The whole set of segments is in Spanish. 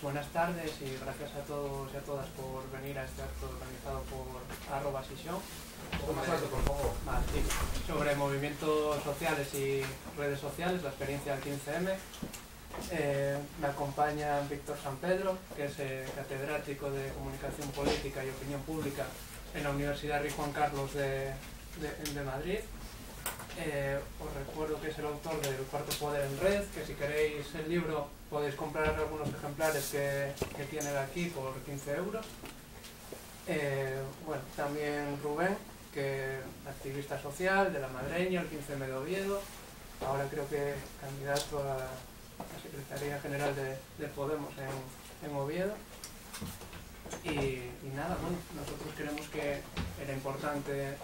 buenas tardes y gracias a todos y a todas por venir a este acto organizado por @Sisión. Sobre movimientos sociales y redes sociales, la experiencia del 15M. Me acompaña Víctor San Pedro, que es catedrático de Comunicación Política y Opinión Pública en la Universidad Rey Juan Carlos de Madrid. Os recuerdo que es el autor del Cuarto Poder en Red, que si queréis el libro podéis comprar algunos ejemplares que tiene aquí por 15 euros. Bueno, también Rubén, que es activista social de La Madreña, el 15M de Oviedo, ahora creo que candidato a la Secretaría General de Podemos en Oviedo. Y nada, bueno, nosotros creemos que era importante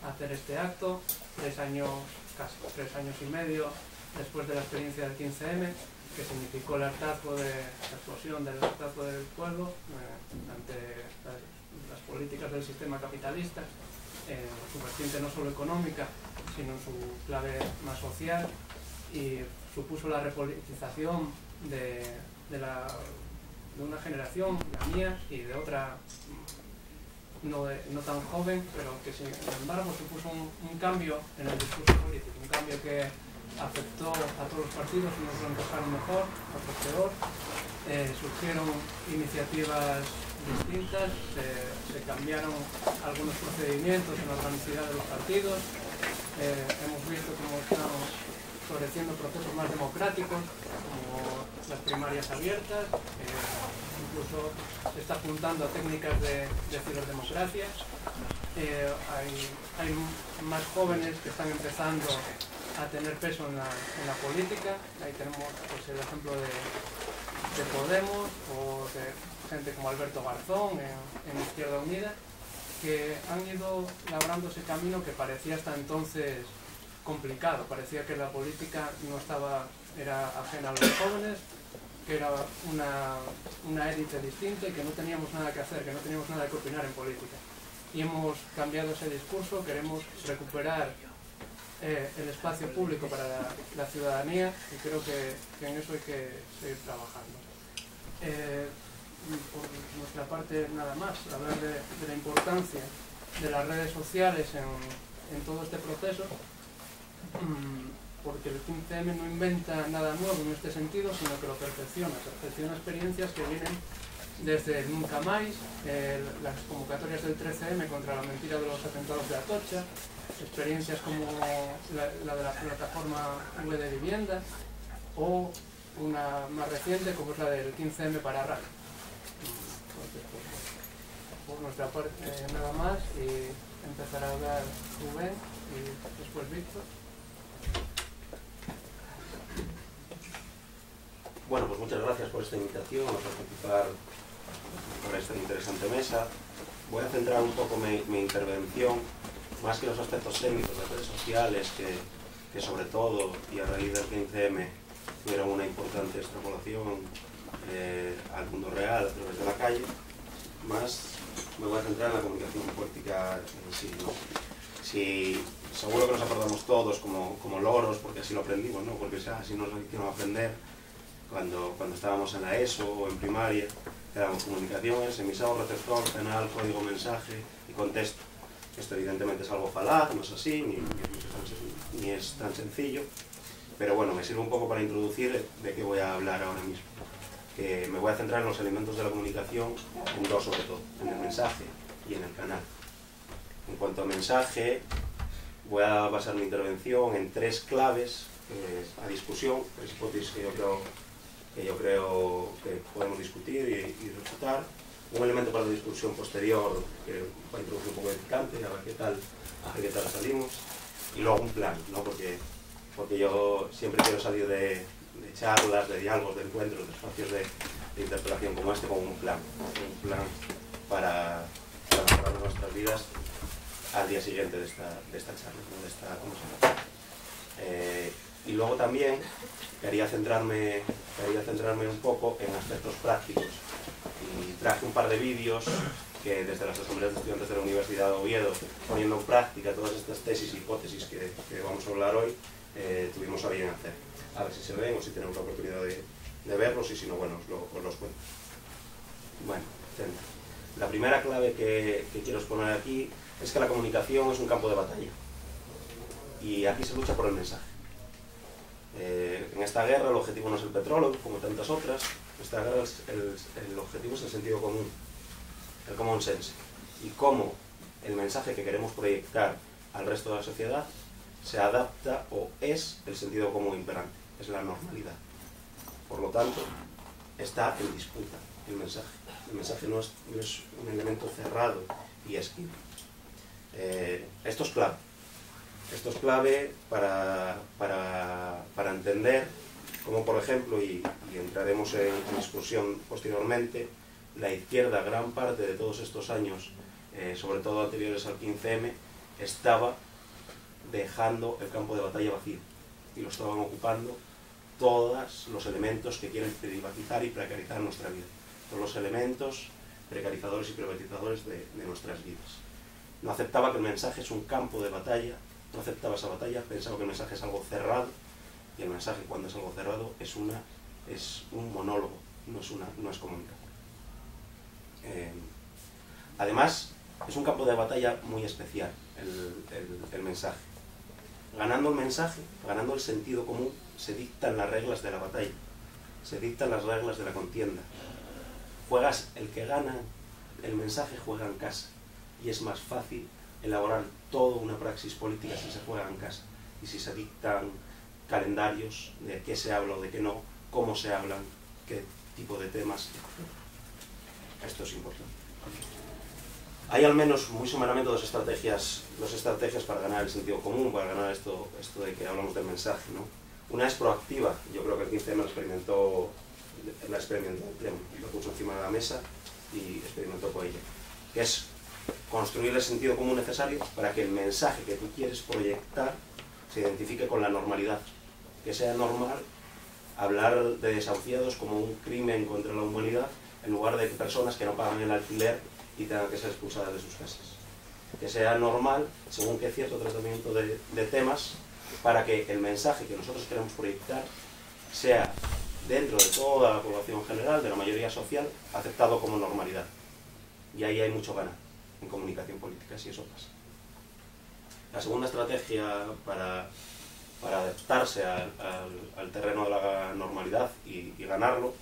hacer este acto, casi 3 años y medio después de la experiencia del 15M, que significó el hartazgo la explosión del hartazgo del pueblo ante las políticas del sistema capitalista, su vertiente no solo económica, sino en su clave más social, y supuso la repolitización de una generación, la mía, y de otra no tan joven, pero que sin embargo supuso un cambio en el discurso político, un cambio que afectó a todos los partidos, unos lo encajaron mejor, otros peor. Surgieron iniciativas distintas, se cambiaron algunos procedimientos en la organicidad de los partidos, hemos visto cómo están floreciendo procesos más democráticos, como las primarias abiertas, incluso se está apuntando a técnicas de ciberdemocracia. Hay más jóvenes que están empezando a tener peso en la política. Ahí tenemos pues, el ejemplo de Podemos o de gente como Alberto Garzón en Izquierda Unida, que han ido labrando ese camino que parecía hasta entonces complicado. Parecía que la política era ajena a los jóvenes, que era una élite distinta y que no teníamos nada que hacer, que no teníamos nada que opinar en política. Y hemos cambiado ese discurso, queremos recuperar el espacio público para la ciudadanía, y creo que en eso hay que seguir trabajando. Por nuestra parte, nada más, hablar de la importancia de las redes sociales en todo este proceso, porque el 15M no inventa nada nuevo en este sentido, sino que lo perfecciona experiencias que vienen desde el Nunca Más, las convocatorias del 13M contra la mentira de los atentados de Atocha, experiencias como la de la plataforma V de Vivienda, o una más reciente como es la del 15M para RAC. Entonces, por nuestra parte, nada más, y empezará a hablar Rubén y después Víctor. Bueno, pues muchas gracias por esta invitación a participar por esta interesante mesa. Voy a centrar un poco mi intervención, más que los aspectos técnicos de las redes sociales, que sobre todo, y a raíz del 15M, tuvieron una importante extrapolación al mundo real a través de la calle, más me voy a centrar en la comunicación política en sí, ¿no? Seguro que nos acordamos todos como loros, porque así lo aprendimos, ¿no? Porque así nos lo hicieron aprender cuando estábamos en la ESO o en primaria, que éramos comunicaciones, emisor, receptor, canal, código, mensaje y contexto. Esto evidentemente es algo falaz, no es así, ni es tan sencillo, pero bueno, me sirve un poco para introducir de qué voy a hablar ahora mismo. Que me voy a centrar en los elementos de la comunicación, en dos sobre todo, en el mensaje y en el canal. En cuanto a mensaje, voy a basar mi intervención en 3 claves a discusión, 3 hipótesis que yo creo que podemos discutir y refutar. Un elemento para la discusión posterior que va a introducir un poco de picante, a ver qué tal salimos. Y luego un plan, ¿no? Porque yo siempre quiero salir de charlas, de diálogos, de encuentros, de espacios de interpelación como este, con un plan para mejorar nuestras vidas al día siguiente de esta charla, ¿no? de esta conversación. Y luego también quería centrarme un poco en aspectos prácticos, y traje un par de vídeos que desde las asambleas de estudiantes de la Universidad de Oviedo, poniendo en práctica todas estas tesis y hipótesis que vamos a hablar hoy, tuvimos a bien hacer. A ver si se ven o si tenemos la oportunidad de verlos, y si no, bueno, os los cuento. Bueno, la primera clave que quiero exponer aquí es que la comunicación es un campo de batalla. Y aquí se lucha por el mensaje. En esta guerra el objetivo no es el petróleo, como tantas otras. En esta guerra el objetivo es el sentido común, el common sense. Y cómo el mensaje que queremos proyectar al resto de la sociedad se adapta o es el sentido común imperante, es la normalidad. Por lo tanto, está en disputa el mensaje. El mensaje no es un elemento cerrado y esquivo. Esto es clave. Esto es clave para entender cómo, por ejemplo, y entraremos en discusión posteriormente, la izquierda, gran parte de todos estos años, sobre todo anteriores al 15M, estaba dejando el campo de batalla vacío y lo estaban ocupando todos los elementos que quieren privatizar y precarizar nuestra vida, todos los elementos precarizadores y privatizadores de nuestras vidas. No aceptaba que el mensaje es un campo de batalla, no aceptaba esa batalla, pensaba que el mensaje es algo cerrado, y el mensaje, cuando es algo cerrado, es un monólogo, no es comunicación. Además, es un campo de batalla muy especial el mensaje. Ganando el mensaje, ganando el sentido común, se dictan las reglas de la batalla, se dictan las reglas de la contienda. El que gana el mensaje juega en casa, y es más fácil elaborar toda una praxis política si se juega en casa y si se dictan calendarios de qué se habla o de qué no, cómo se hablan, qué tipo de temas. Esto es importante. Hay al menos, muy sumeramente, dos estrategias para ganar el sentido común, para ganar esto de que hablamos del mensaje, ¿no? Una es proactiva, yo creo que el 15M la experimentó, lo puso encima de la mesa y experimentó con ella, que es construir el sentido común necesario para que el mensaje que tú quieres proyectar se identifique con la normalidad, que sea normal hablar de desahuciados como un crimen contra la humanidad en lugar de personas que no pagan el alquiler y tengan que ser expulsadas de sus casas. Que sea normal, según que cierto tratamiento de temas, para que el mensaje que nosotros queremos proyectar sea, dentro de toda la población general, de la mayoría social, aceptado como normalidad. Y ahí hay mucho ganar en comunicación política, si eso pasa. La segunda estrategia para adaptarse al terreno de la normalidad y ganarlo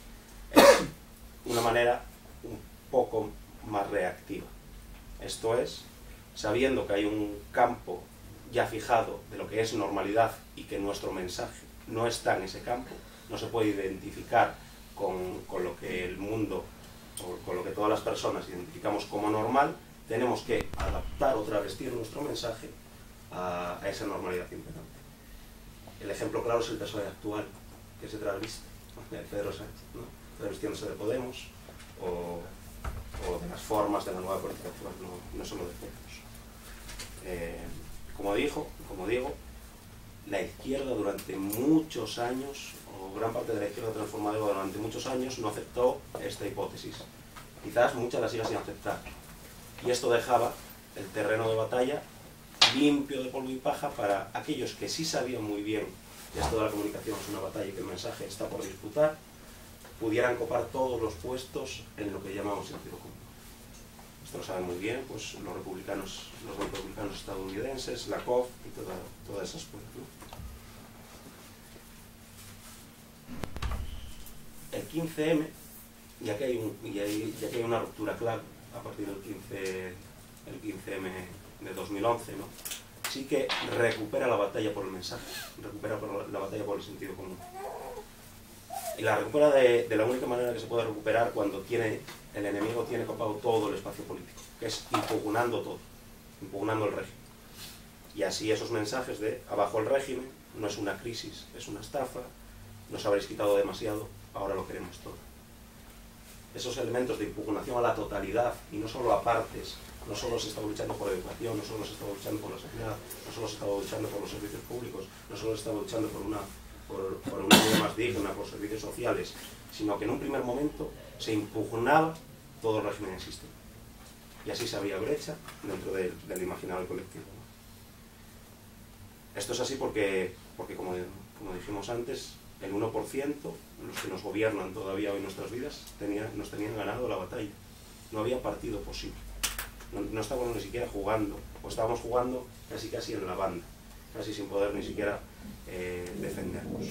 es una manera un poco más reactiva. Esto es, sabiendo que hay un campo ya fijado de lo que es normalidad y que nuestro mensaje no está en ese campo, no se puede identificar con lo que el mundo o con lo que todas las personas identificamos como normal, tenemos que adaptar o travestir nuestro mensaje a esa normalidad imperante. El ejemplo claro es el PSOE actual, que se traviste, de Pedro Sánchez, ¿no? Travestiéndose de Podemos o de las formas de la nueva política actual, no solo de Podemos. Como digo, la izquierda durante muchos años, o gran parte de la izquierda transformada durante muchos años, no aceptó esta hipótesis. Quizás muchas las siga sin aceptar. Y esto dejaba el terreno de batalla limpio de polvo y paja para aquellos que sí sabían muy bien que esto de la comunicación es una batalla y que el mensaje está por disputar, pudieran copar todos los puestos en lo que llamamos sentido común. Esto lo saben muy bien pues, los republicanos estadounidenses, la COF y todas esas cosas, ¿no? El 15M, ya que hay una ruptura clave a partir del 15M de 2011, ¿no? Sí que recupera la batalla por el mensaje, recupera la batalla por el sentido común. Y la recupera de la única manera que se puede recuperar cuando el enemigo tiene copado todo el espacio político, que es impugnando todo, impugnando el régimen. Y así esos mensajes de abajo el régimen, no es una crisis, es una estafa, nos habréis quitado demasiado, ahora lo queremos todo. Esos elementos de impugnación a la totalidad y no solo a partes, no solo se está luchando por educación, no solo se está luchando por la sanidad, no solo se está luchando por los servicios públicos, no solo se está luchando por una vida más digna, por servicios sociales, sino que en un primer momento se impugnaba todo el régimen existente. Y así se abría brecha dentro del imaginario colectivo. Esto es así porque como dijimos antes, el 1%, los que nos gobiernan todavía hoy nuestras vidas, nos tenían ganado la batalla. No había partido posible. No estábamos ni siquiera jugando, o estábamos jugando casi en la banda, casi sin poder ni siquiera defendernos.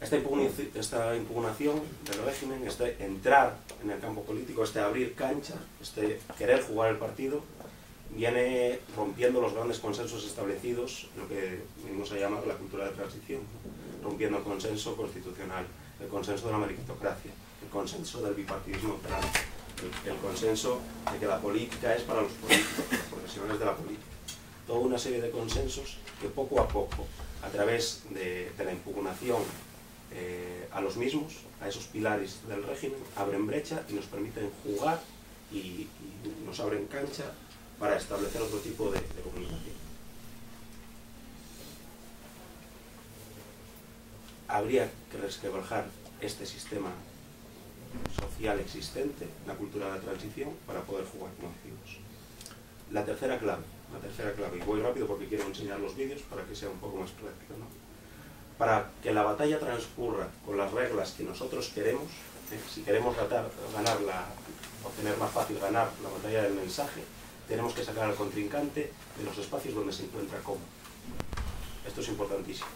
Esta impugnación del régimen, este entrar en el campo político, este abrir cancha, este querer jugar el partido, viene rompiendo los grandes consensos establecidos, lo que venimos a llamar la cultura de transición, ¿no? Rompiendo el consenso constitucional, el consenso de la meritocracia, el consenso del bipartidismo operante, el consenso de que la política es para los políticos, los profesionales de la política. Toda una serie de consensos que poco a poco, a través de la impugnación a los mismos, a esos pilares del régimen, abren brecha y nos permiten jugar y nos abren cancha para establecer otro tipo de comunicación. Habría que resquebrajar este sistema social existente, la cultura de la transición, para poder jugar como decimos. La tercera clave, y voy rápido porque quiero enseñar los vídeos para que sea un poco más práctico, ¿no? Para que la batalla transcurra con las reglas que nosotros queremos, si queremos obtener más fácil ganar la batalla del mensaje, tenemos que sacar al contrincante de los espacios donde se encuentra cómodo. Esto es importantísimo.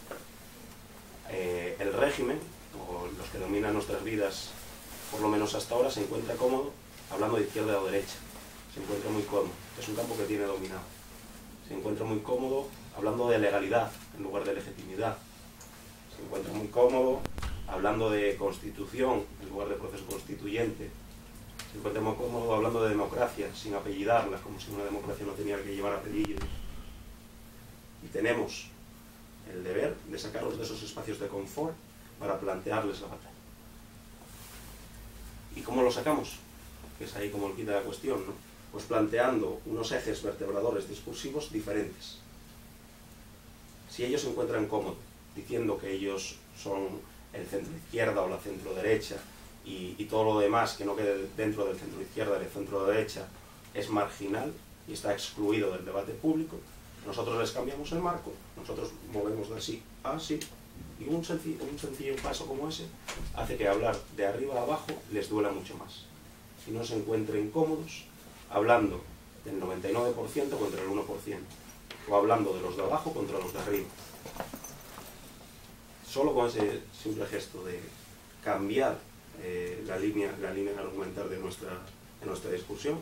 El régimen, o los que dominan nuestras vidas, por lo menos hasta ahora, se encuentra cómodo hablando de izquierda o derecha. Se encuentra muy cómodo. Es un campo que tiene dominado. Se encuentra muy cómodo hablando de legalidad en lugar de legitimidad. Se encuentra muy cómodo hablando de constitución en lugar de proceso constituyente. Se encuentra muy cómodo hablando de democracia sin apellidarla, como si una democracia no tenía que llevar apellidos. Y tenemos el deber de sacarlos de esos espacios de confort para plantearles la batalla. ¿Y cómo lo sacamos? Que es ahí como el quid de la cuestión, ¿no? Pues planteando unos ejes vertebradores discursivos diferentes. Si ellos se encuentran cómodos diciendo que ellos son el centro izquierda o la centro derecha y todo lo demás que no quede dentro del centro izquierda y del centro derecha es marginal y está excluido del debate público, nosotros les cambiamos el marco, nosotros movemos de sí a sí, y un sencillo paso como ese hace que hablar de arriba a abajo les duela mucho más. Si no se encuentren cómodos hablando del 99% contra el 1%, o hablando de los de abajo contra los de arriba. Solo con ese simple gesto de cambiar la línea argumental de nuestra discusión,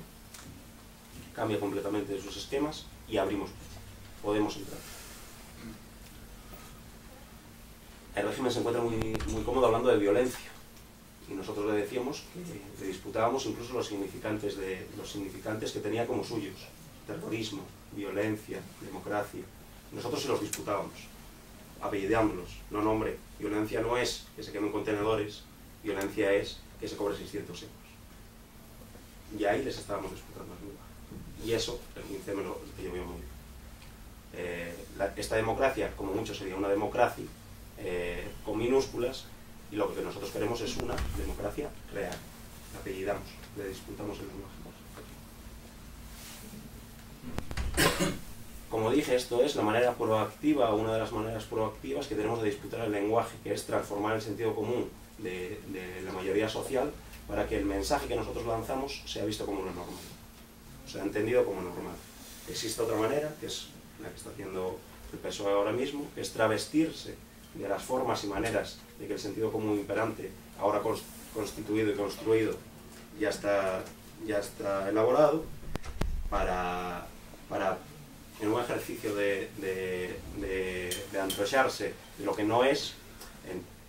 cambia completamente sus esquemas y abrimos brecha. Podemos entrar. El régimen se encuentra muy cómodo hablando de violencia, y nosotros le decíamos que le disputábamos incluso los significantes que tenía como suyos: terrorismo, violencia, democracia. Nosotros se los disputábamos, apellidámoslos. No, hombre, violencia no es que se quemen contenedores, violencia es que se cobre 600 euros. Y ahí les estábamos disputando el lugar. Y eso, el 15 me lo llevó muy bien. Esta democracia, como mucho, sería una democracia con minúsculas, y lo que nosotros queremos es una democracia real. La apellidamos, le disputamos el lenguaje. Como dije, esto es la manera proactiva, una de las maneras proactivas que tenemos de disputar el lenguaje, que es transformar el sentido común de la mayoría social para que el mensaje que nosotros lanzamos sea visto como lo normal, o sea, entendido como normal. Existe otra manera, que es la que está haciendo el PSOE ahora mismo, que es travestirse de las formas y maneras de que el sentido común imperante, ahora constituido y construido, ya está elaborado, para en un ejercicio de antrocharse de lo que no es,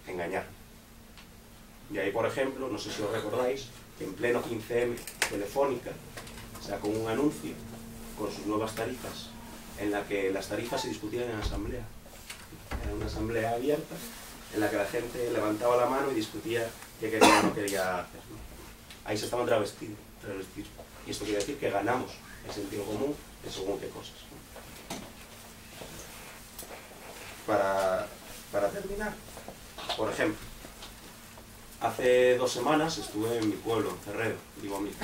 engañar. Y ahí, por ejemplo, no sé si os recordáis, que en pleno 15M Telefónica sacó un anuncio con sus nuevas tarifas, en la que las tarifas se discutían en asamblea. Era una asamblea abierta en la que la gente levantaba la mano y discutía qué quería o no quería hacer, ¿no? Ahí se estaban travestiendo. Y esto quiere decir que ganamos el sentido común en según qué cosas, ¿no? Para terminar, por ejemplo, hace 2 semanas estuve en mi pueblo, en Cerredo, vivo a 1000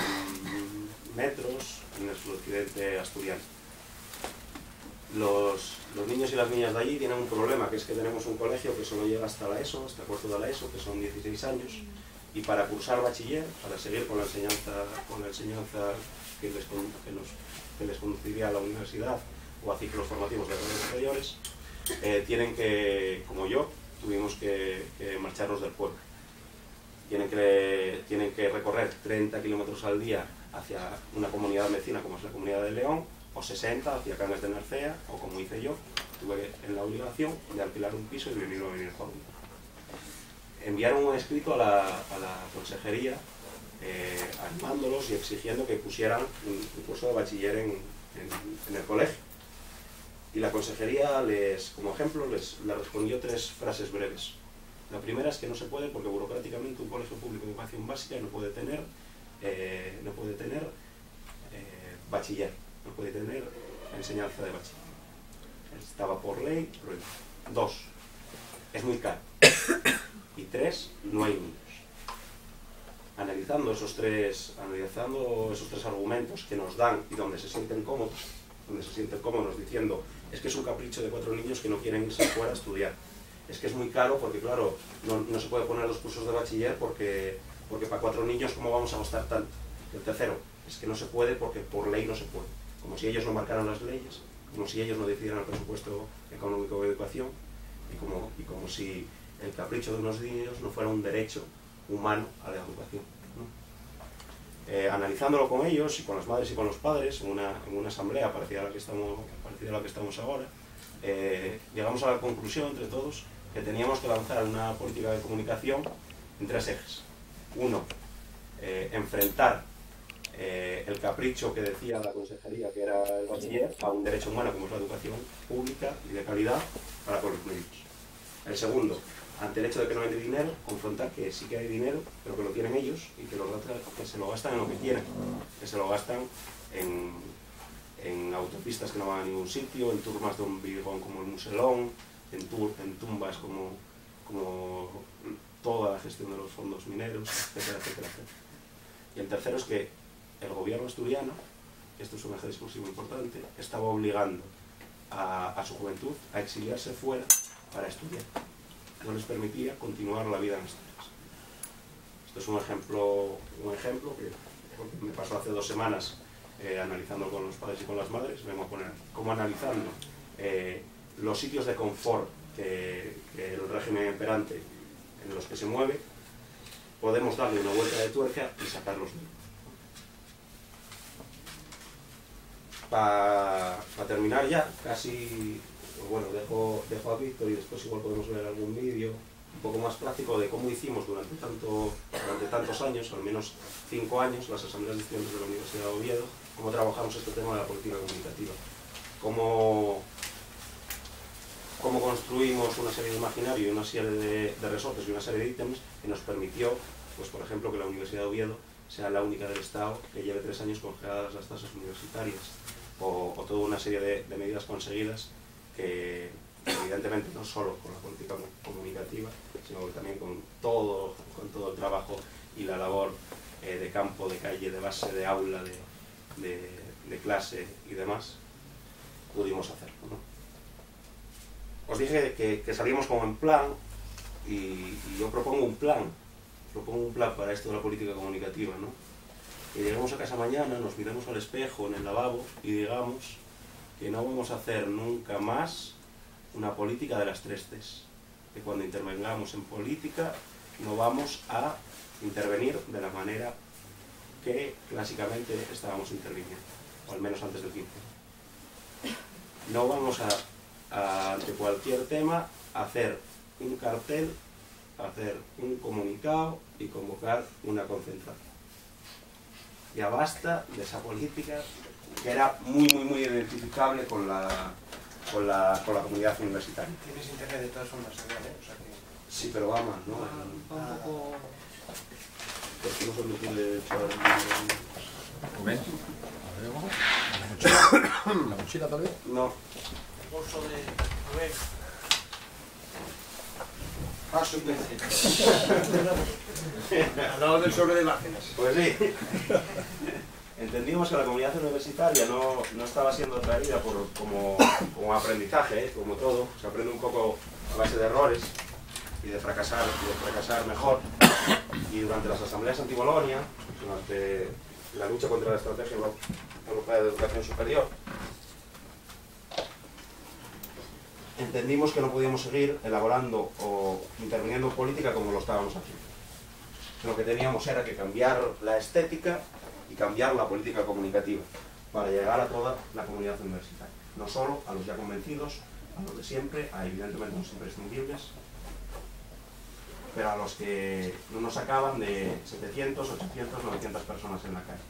metros en el suroccidente asturiano. los niños y las niñas de allí tienen un problema, que es que tenemos un colegio que solo llega hasta la ESO, hasta cuarto de la ESO, que son 16 años, y para cursar bachiller, para seguir con la enseñanza que les conduciría a la universidad o a ciclos formativos de grados superiores, tienen que, como yo, tuvimos que marcharnos del pueblo. Tienen que recorrer 30 kilómetros al día hacia una comunidad vecina como es la Comunidad de León, o 60 hacia Cangas de Narcea, o como hice yo, tuve en la obligación de alquilar un piso y venir conmigo. Enviaron un escrito a la consejería animándolos y exigiendo que pusieran un curso de bachiller en el colegio. Y la consejería, como ejemplo, les respondió 3 frases breves. La primera es que no se puede porque burocráticamente un colegio público de educación básica no puede tener bachiller, no puede tener enseñanza de bachiller. Estaba por ley prohibido. 2, es muy caro. Y 3, no hay niños. Analizando esos tres argumentos que nos dan y donde se sienten cómodos diciendo, es que es un capricho de 4 niños que no quieren irse fuera a estudiar. Es que es muy caro porque, claro, no se puede poner los cursos de bachiller porque para 4 niños, ¿cómo vamos a gastar tanto? El tercero, es que no se puede porque por ley no se puede. Como si ellos no marcaran las leyes, como si ellos no decidieran el presupuesto económico de educación y como si el capricho de unos niños no fuera un derecho humano a la educación, ¿no? Analizándolo con ellos y con las madres y con los padres en una asamblea parecida a la que estamos ahora, llegamos a la conclusión entre todos que teníamos que lanzar una política de comunicación en 3 ejes. 1, enfrentar el capricho que decía la consejería, que era el bachiller, a un derecho humano como es la educación pública y de calidad para todos los niños. El segundo, ante el hecho de que no hay dinero, confrontar que sí que hay dinero, pero que lo tienen ellos y que se lo gastan en lo que quieren, que se lo gastan en autopistas que no van a ningún sitio, en turmas de un bigón como el Muselón, en tumbas como toda la gestión de los fondos mineros, etcétera, etcétera, etcétera. Y el tercero es que el gobierno asturiano, esto es un eje discursivo importante, estaba obligando a su juventud a exiliarse fuera para estudiar. No les permitía continuar la vida en Asturias. Esto es un ejemplo que me pasó hace 2 semanas analizando con los padres y con las madres. Vengo a poner como analizando los sitios de confort que el régimen imperante en los que se mueve, podemos darle una vuelta de tuerca y sacarlos de él. Para terminar ya, casi, bueno, dejo a Víctor y después igual podemos ver algún vídeo un poco más práctico de cómo hicimos durante tantos años, al menos 5 años, las asambleas de estudiantes de la Universidad de Oviedo, cómo trabajamos este tema de la política comunicativa, cómo construimos una serie de imaginario y una serie de resortes y una serie de ítems que nos permitió, pues por ejemplo, que la Universidad de Oviedo sea la única del Estado que lleve 3 años congeladas las tasas universitarias, o toda una serie de medidas conseguidas que evidentemente no solo con la política comunicativa, sino también con todo el trabajo y la labor de campo, de calle, de base, de aula, de clase y demás, pudimos hacerlo, ¿no? Os dije que salíamos como en plan y yo propongo un plan para esto de la política comunicativa, ¿no? Que lleguemos a casa mañana, nos miremos al espejo en el lavabo y digamos que no vamos a hacer nunca más una política de las 3 Cs, que cuando intervengamos en política no vamos a intervenir de la manera que clásicamente estábamos interviniendo, o al menos antes del 15. No vamos ante cualquier tema a hacer un cartel, hacer un comunicado y convocar una concentración. Ya basta de esa política que era muy identificable con la comunidad universitaria. Tienes internet de todas formas, ¿eh? O sea que... Sí, pero va más, ¿no? Un poco... Porque no se me puede echar ¿Ven? ¿La mochila tal vez? No. El bolso de... A ver... Al lado del sobre de imágenes. Pues sí. entendimos que la comunidad universitaria no estaba siendo atraída como aprendizaje, como todo. Se aprende un poco a base de errores y de fracasar mejor. Y durante las asambleas anti-Bolonia, durante la lucha contra la estrategia europea de educación superior, entendimos que no podíamos seguir elaborando o interviniendo en política como lo estábamos haciendo. Lo que teníamos era que cambiar la estética y cambiar la política comunicativa para llegar a toda la comunidad universitaria. No solo a los ya convencidos, a los de siempre, a evidentemente los imprescindibles, pero a los que no nos sacaban de 700, 800, 900 personas en la calle.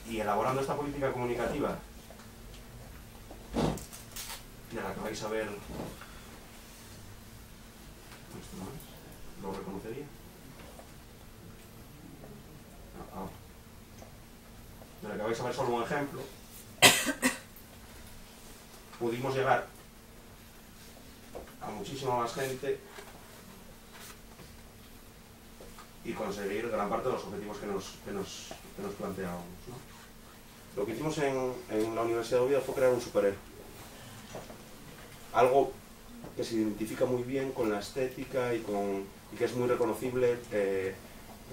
Y elaborando esta política comunicativa, de la que vais a ver, ¿esto no es? ¿Lo reconocería? De la que vais a ver solo un ejemplo, pudimos llegar a muchísima más gente y conseguir gran parte de los objetivos que nos planteábamos, ¿no? Lo que hicimos en la Universidad de Oviedo fue crear un superhéroe. Algo que se identifica muy bien con la estética y que es muy reconocible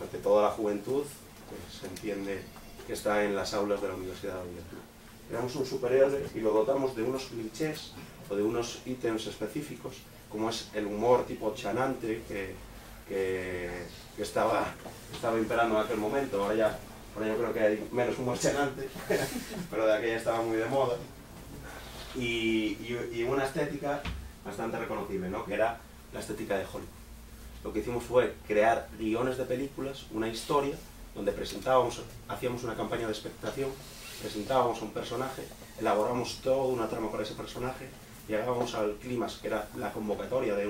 ante toda la juventud, que se entiende que está en las aulas de la Universidad de Oviedo. Creamos un superhéroe y lo dotamos de unos clichés o de unos ítems específicos, como es el humor tipo chanante que estaba imperando en aquel momento. Ahora yo creo que hay menos humor chanante, pero de aquella estaba muy de moda. Y una estética bastante reconocible, ¿no? Que era la estética de Hollywood. Lo que hicimos fue crear guiones de películas, una historia, donde hacíamos una campaña de expectación, presentábamos a un personaje, elaboramos toda una trama para ese personaje, llegábamos al clímax, que era la convocatoria de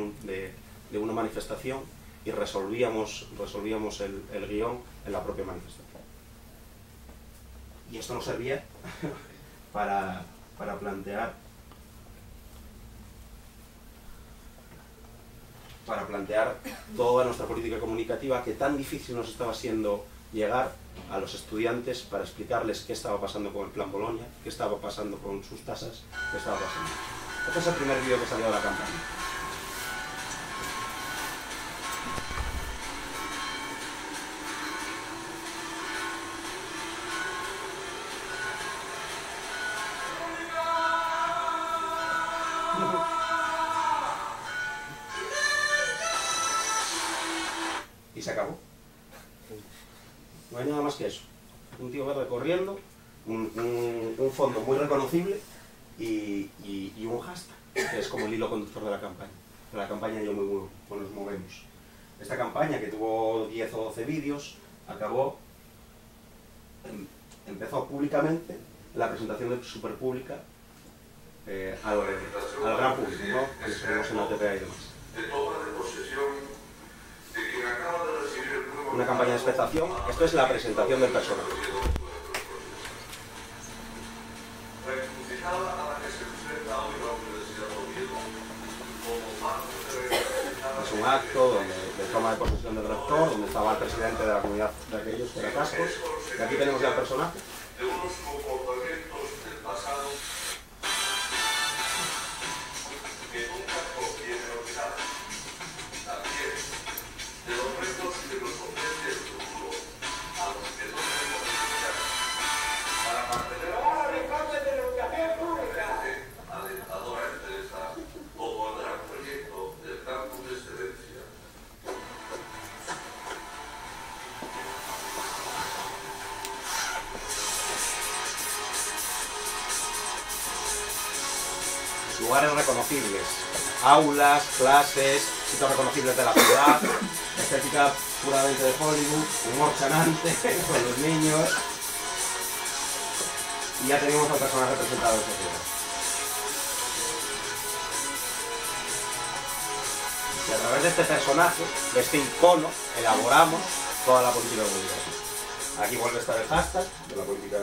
una manifestación, y resolvíamos el guión en la propia manifestación. Y esto nos servía para plantear toda nuestra política comunicativa, que tan difícil nos estaba siendo llegar a los estudiantes para explicarles qué estaba pasando con el Plan Bolonia, qué estaba pasando con sus tasas, qué estaba pasando. Este es el primer vídeo que salió de la campaña. Y se acabó. No hay nada más que eso. Un tío verde corriendo, un fondo muy reconocible y un hashtag, que es como el hilo conductor de la campaña. De la campaña Yo Me Muevo, pues nos movemos. Esta campaña, que tuvo 10 o 12 vídeos, empezó públicamente la presentación de Superpública al gran público, ¿no? Que estuvimos en la TPA y demás. Una campaña de expectación. Esto es la presentación del personaje. Es un acto de toma de posesión del rector, donde estaba el presidente de la comunidad de aquellos, que era Cascos, y aquí tenemos ya el personaje. Lugares reconocibles, aulas, clases, sitios reconocibles de la ciudad, estética puramente de Hollywood, humor chanante con los niños, y ya teníamos al personaje presentado en sociedad. Y a través de este personaje, de este icono, elaboramos toda la política comunicativa. Aquí vuelve a estar el hashtag de la política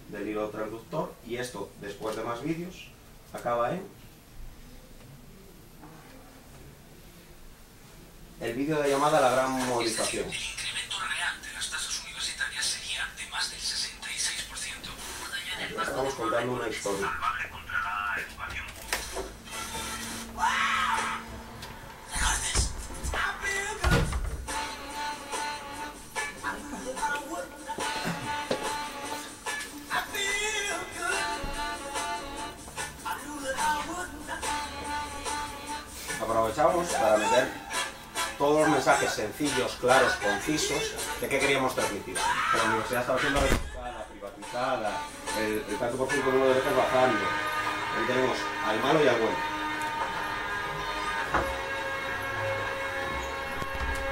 del hilo transductor, y esto, después de más vídeos, acaba en el vídeo de llamada a la gran movilización. El incremento real de las tasas universitarias sería de más del estamos contando una historia. Aprovechamos para meter todos los mensajes sencillos, claros, concisos de qué queríamos transmitir. Que la universidad estaba siendo recortada, privatizada, el tanto por ciento número de becas bajando. Ahí tenemos al malo y al bueno.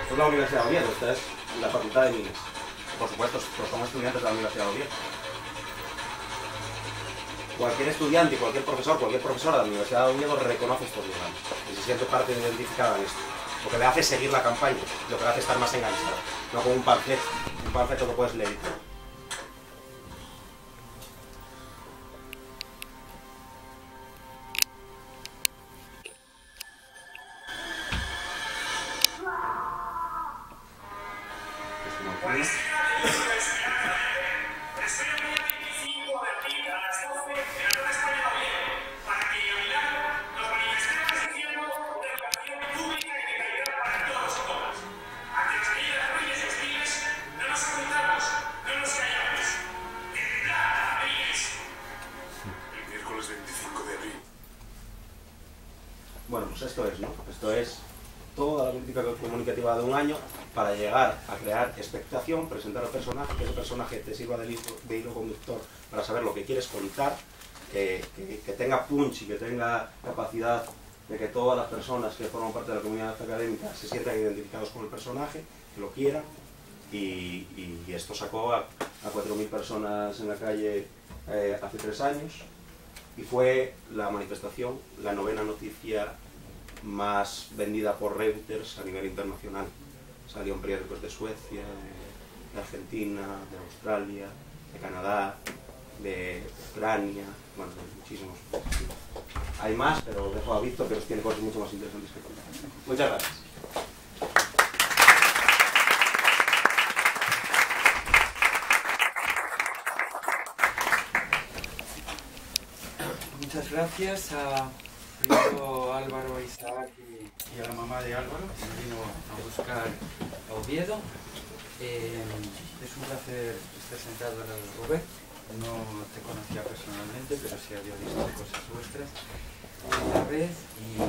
Esto es la Universidad de Oviedo, esta es la Facultad de Minas. Por supuesto, somos estudiantes de la Universidad de Oviedo. Cualquier estudiante, cualquier profesor, cualquier profesora de la Universidad de Oviedo reconoce estos diagramas y se siente parte identificada en esto. Lo que le hace es seguir la campaña, lo que le hace estar más enganchado, no como un panfleto lo puedes leer. Bueno, pues esto es, ¿no? Esto es toda la política comunicativa de un año para llegar a crear expectación, presentar al personaje, que ese personaje te sirva de hilo conductor para saber lo que quieres contar, que tenga punch y que tenga capacidad de que todas las personas que forman parte de la comunidad académica se sientan identificados con el personaje, que lo quieran, y esto sacó a 4.000 personas en la calle hace 3 años. Y fue la manifestación, la 9ª noticia más vendida por Reuters a nivel internacional. Salió en periódicos de Suecia, de Argentina, de Australia, de Canadá, de Ucrania, bueno, de muchísimos. Hay más, pero dejo a Víctor que nos tiene cosas mucho más interesantes que contar. Muchas gracias. Muchas gracias a primero Álvaro, a Isaac y a la mamá de Álvaro, que me vino a buscar a Oviedo. Es un placer estar sentado al lado de Rubén. No te conocía personalmente, pero sí había visto cosas vuestras una vez y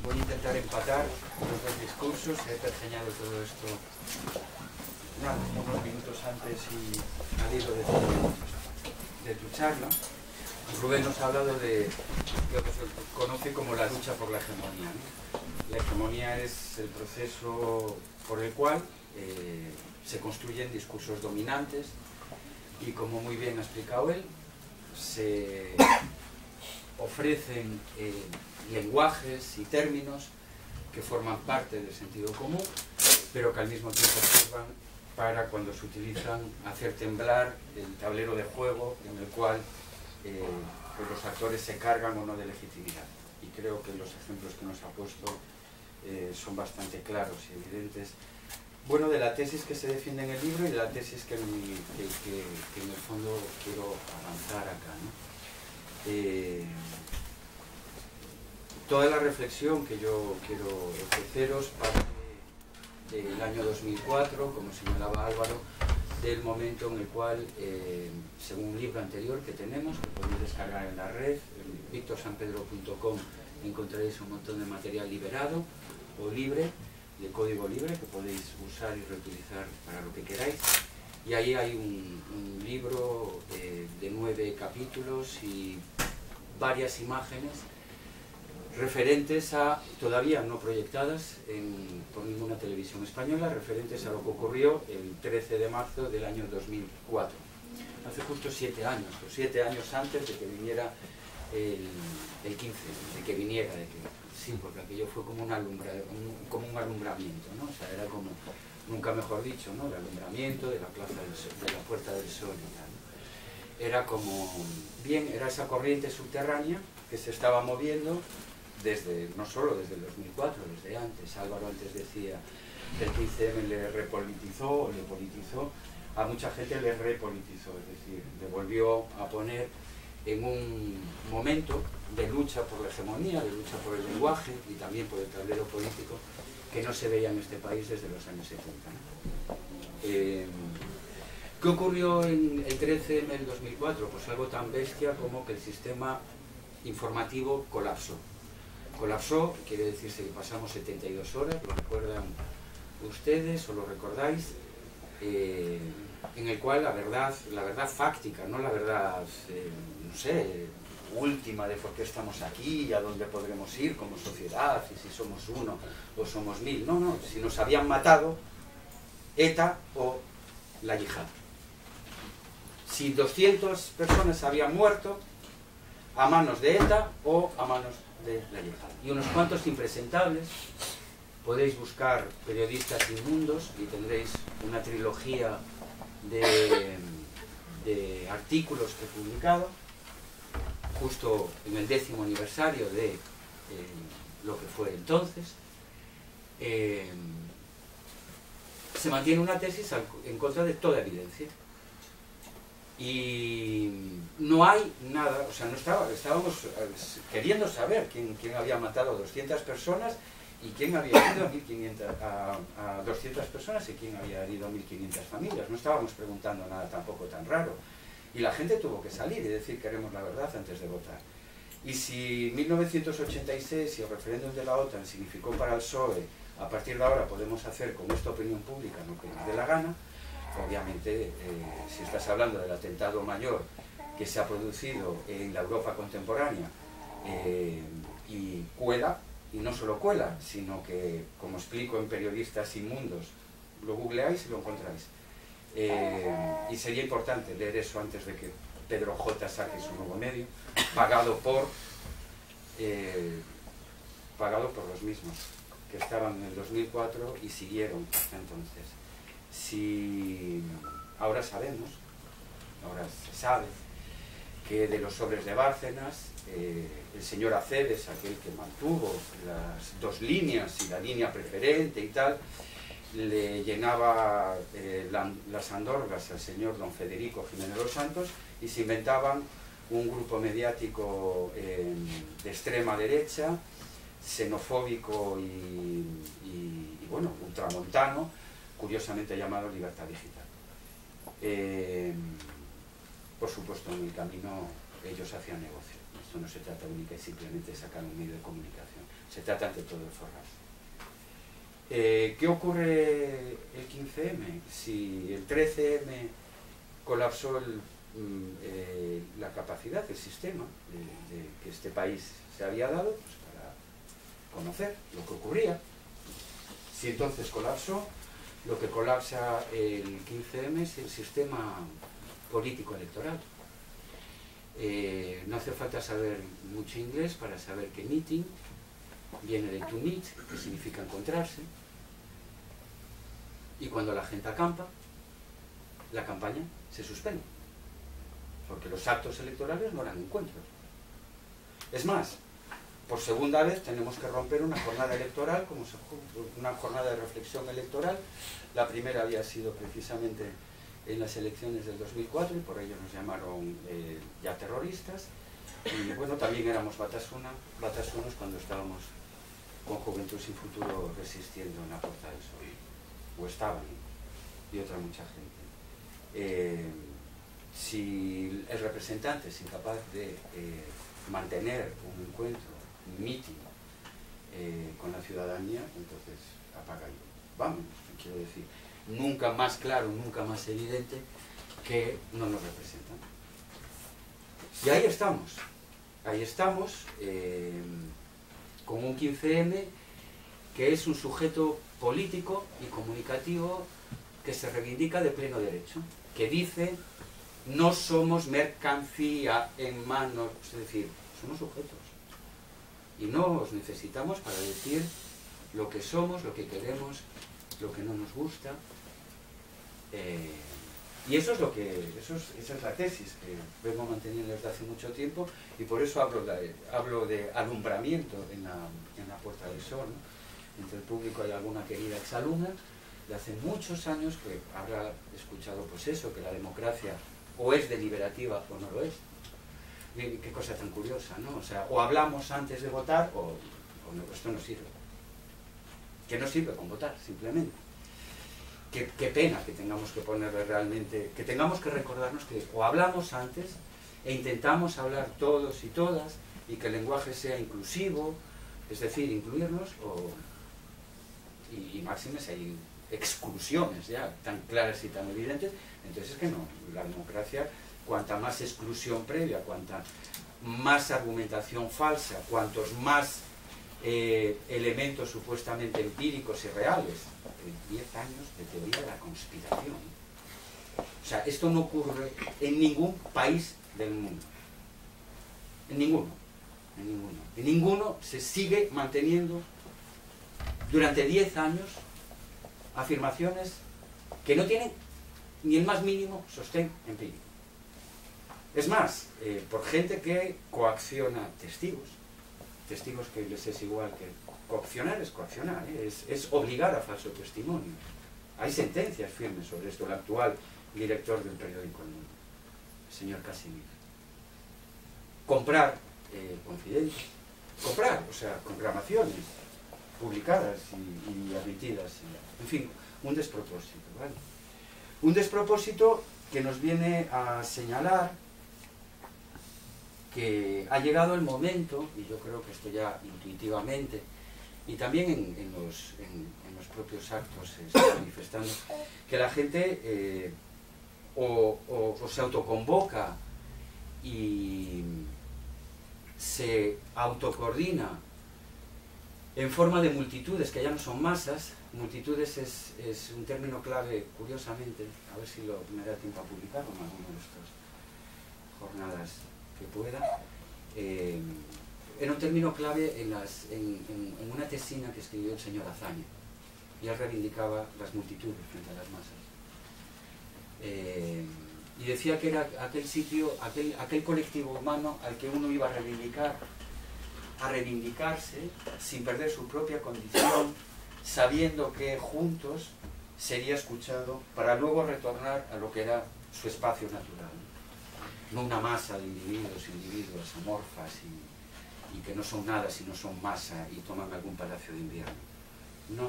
voy a intentar empatar los 2 discursos. He pergeñado todo esto unos minutos antes y al hilo de tu charla. Rubén nos ha hablado de lo que se conoce como la lucha por la hegemonía, ¿no? La hegemonía es el proceso por el cual se construyen discursos dominantes y, como muy bien ha explicado él, se ofrecen lenguajes y términos que forman parte del sentido común, pero que al mismo tiempo sirvan para, cuando se utilizan, hacer temblar el tablero de juego en el cual pues los actores se cargan o no de legitimidad. Y creo que los ejemplos que nos ha puesto son bastante claros y evidentes. Bueno, de la tesis que se defiende en el libro y de la tesis que en el fondo quiero avanzar acá, ¿no? Toda la reflexión que yo quiero ofreceros parte del año 2004, como señalaba Álvaro, del momento en el cual, según un libro anterior que tenemos, que podéis descargar en la red, en victorsanpedro.com, encontraréis un montón de material liberado o libre, de código libre, que podéis usar y reutilizar para lo que queráis. Y ahí hay un libro de 9 capítulos y varias imágenes referentes a, todavía no proyectadas por ninguna televisión española, referentes a lo que ocurrió el 13 de marzo del año 2004. Hace justo 7 años, o 7 años antes de que viniera el 15, de que viniera, sí, porque aquello fue como un alumbramiento, ¿no? O sea, era como, nunca mejor dicho, ¿no? El alumbramiento de la Plaza del Sol, de la Puerta del Sol y tal, ¿no? Era como, bien, era esa corriente subterránea que se estaba moviendo no solo desde el 2004, desde antes. Álvaro antes decía que el 15M le repolitizó o le politizó. a mucha gente le repolitizó, es decir, le volvió a poner en un momento de lucha por la hegemonía, de lucha por el lenguaje y también por el tablero político que no se veía en este país desde los años 70, ¿no? ¿Qué ocurrió en el 13M del 2004? Pues algo tan bestia como que el sistema informativo colapsó. Colapsó, quiere decirse que pasamos 72 horas, lo recuerdan ustedes o lo recordáis, en el cual la verdad fáctica, no la verdad, no sé, última de por qué estamos aquí y a dónde podremos ir como sociedad, y si somos uno o somos mil, no, si nos habían matado ETA o la yihad. Si 200 personas habían muerto a manos de ETA o a manos de la yihad. Y unos cuantos impresentables, podéis buscar periodistas inmundos y tendréis una trilogía de artículos que he publicado, justo en el 10º aniversario de lo que fue entonces. Se mantiene una tesis en contra de toda evidencia. Y no hay nada, o sea, estábamos queriendo saber quién había matado a 200 personas y quién había herido a 200 personas y quién había herido a 1.500 familias. No estábamos preguntando nada tampoco tan raro. Y la gente tuvo que salir y decir queremos la verdad antes de votar. Y si 1986 y el referéndum de la OTAN significó para el PSOE, a partir de ahora podemos hacer con esta opinión pública lo que nos dé la gana, obviamente, si estás hablando del atentado mayor que se ha producido en la Europa contemporánea y cuela, y no solo cuela, sino que, como explico en Periodistas Inmundos, lo googleáis y lo encontráis. Y sería importante leer eso antes de que Pedro J. saque su nuevo medio, pagado por los mismos que estaban en el 2004 y siguieron hasta entonces. Si ahora sabemos, ahora se sabe, que de los sobres de Bárcenas, el señor Aceves, aquel que mantuvo las dos líneas y la línea preferente y tal, le llenaba las andorgas al señor don Federico Jiménez de los Santos y se inventaban un grupo mediático de extrema derecha, xenofóbico y bueno, ultramontano, curiosamente llamado Libertad Digital. Por supuesto, en el camino ellos hacían negocio. Esto no se trata única y simplemente de sacar un medio de comunicación. Se trata ante todo de forrarse. ¿Qué ocurre el 15M? Si el 13M colapsó la capacidad del sistema que este país se había dado pues, para conocer lo que ocurría. Si entonces colapsó, lo que colapsa el 15M es el sistema político electoral. No hace falta saber mucho inglés para saber que meeting viene de to meet, que significa encontrarse, y cuando la gente acampa, la campaña se suspende, porque los actos electorales no eran encuentros. Es más, por segunda vez tenemos que romper una jornada electoral, como una jornada de reflexión electoral. La primera había sido precisamente en las elecciones del 2004 y por ello nos llamaron ya terroristas. Y bueno, también éramos batasunos cuando estábamos con Juventud Sin Futuro resistiendo en la Puerta del Sol, o estaban, y otra mucha gente. Si el representante es incapaz de mantener un encuentro, un meeting con la ciudadanía, entonces apaga y vamos, quiero decir, nunca más claro, nunca más evidente que no nos representan. Y ahí estamos con un 15M que es un sujeto político y comunicativo que se reivindica de pleno derecho, que dice no somos mercancía en manos, es decir, somos sujetos y no os necesitamos para decir lo que somos, lo que queremos, lo que no nos gusta. Y eso es esa es la tesis que vengo manteniendo desde hace mucho tiempo y por eso hablo de alumbramiento en la Puerta del Sol, ¿no? Entre el público hay alguna querida exalumna de hace muchos años, que habrá escuchado pues eso, que la democracia o es deliberativa o no lo es. Qué cosa tan curiosa, ¿no? O sea, o hablamos antes de votar o no, esto no sirve. Que no sirve con votar, simplemente. Qué pena que tengamos que ponerle realmente, que tengamos que recordarnos que o hablamos antes e intentamos hablar todos y todas y que el lenguaje sea inclusivo, es decir, incluirnos, y máxime si hay exclusiones ya tan claras y tan evidentes, entonces es que no, la democracia, cuanta más exclusión previa, cuanta más argumentación falsa, cuantos más elementos supuestamente empíricos y reales, 10 años de teoría de la conspiración. O sea, esto no ocurre en ningún país del mundo. En ninguno. En ninguno. En ninguno se sigue manteniendo durante 10 años afirmaciones que no tienen ni el más mínimo sostén empírico. Es más, por gente que coacciona testigos que les es igual que coaccionar es coaccionar, es obligar a falso testimonio. Hay sentencias firmes sobre esto. El actual director del periódico El Mundo, el señor Casimir. Comprar confidencias, comprar, o sea, conclamaciones publicadas y admitidas, en fin, un despropósito, ¿vale? Un despropósito que nos viene a señalar que ha llegado el momento, y yo creo que esto ya intuitivamente, y también en los propios actos se está manifestando, que la gente o se autoconvoca y se autocoordina en forma de multitudes, que ya no son masas. Multitudes es un término clave, curiosamente, a ver si me da tiempo a publicarlo en alguna de estas jornadas que pueda. Era un término clave en una tesina que escribió el señor Azaña, y él reivindicaba las multitudes frente a las masas. Y decía que era aquel sitio, aquel colectivo humano al que uno iba a reivindicarse sin perder su propia condición, sabiendo que juntos sería escuchado para luego retornar a lo que era su espacio natural. No una masa de individuos amorfas y que no son nada si no son masa y toman algún palacio de invierno. No.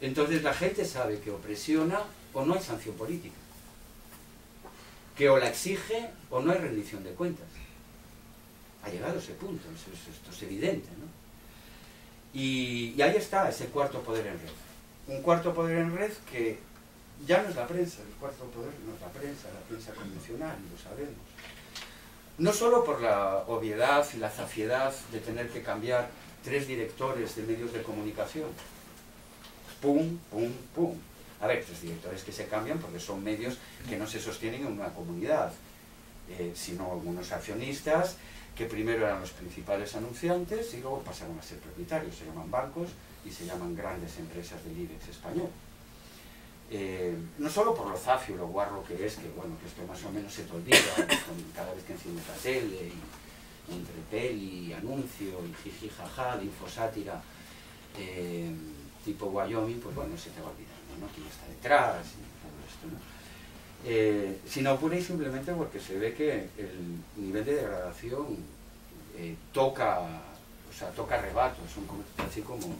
Entonces la gente sabe que o presiona o no hay sanción política, que o la exige o no hay rendición de cuentas. Ha llegado ese punto, esto es evidente, ¿no? Y ahí está ese cuarto poder en red. Un cuarto poder en red que ya no es la prensa, el cuarto poder no es la prensa convencional, lo sabemos. No solo por la obviedad y la zafiedad de tener que cambiar 3 directores de medios de comunicación. Pum, pum, pum. A ver, 3 directores que se cambian porque son medios que no se sostienen en una comunidad, sino unos accionistas que primero eran los principales anunciantes y luego pasaron a ser propietarios. Se llaman bancos y se llaman grandes empresas del IBEX español. No solo por lo zafio, lo guarro que es, que bueno, que esto más o menos se te olvida cada vez que enciendes la tele, y entre peli, y anuncio, y jiji, jaja, de infosátira, tipo Wyoming, pues bueno, se te va olvidando, ¿no? Quién está detrás y todo esto, ¿no? Sino pura y simplemente porque se ve que el nivel de degradación toca rebatos, son así como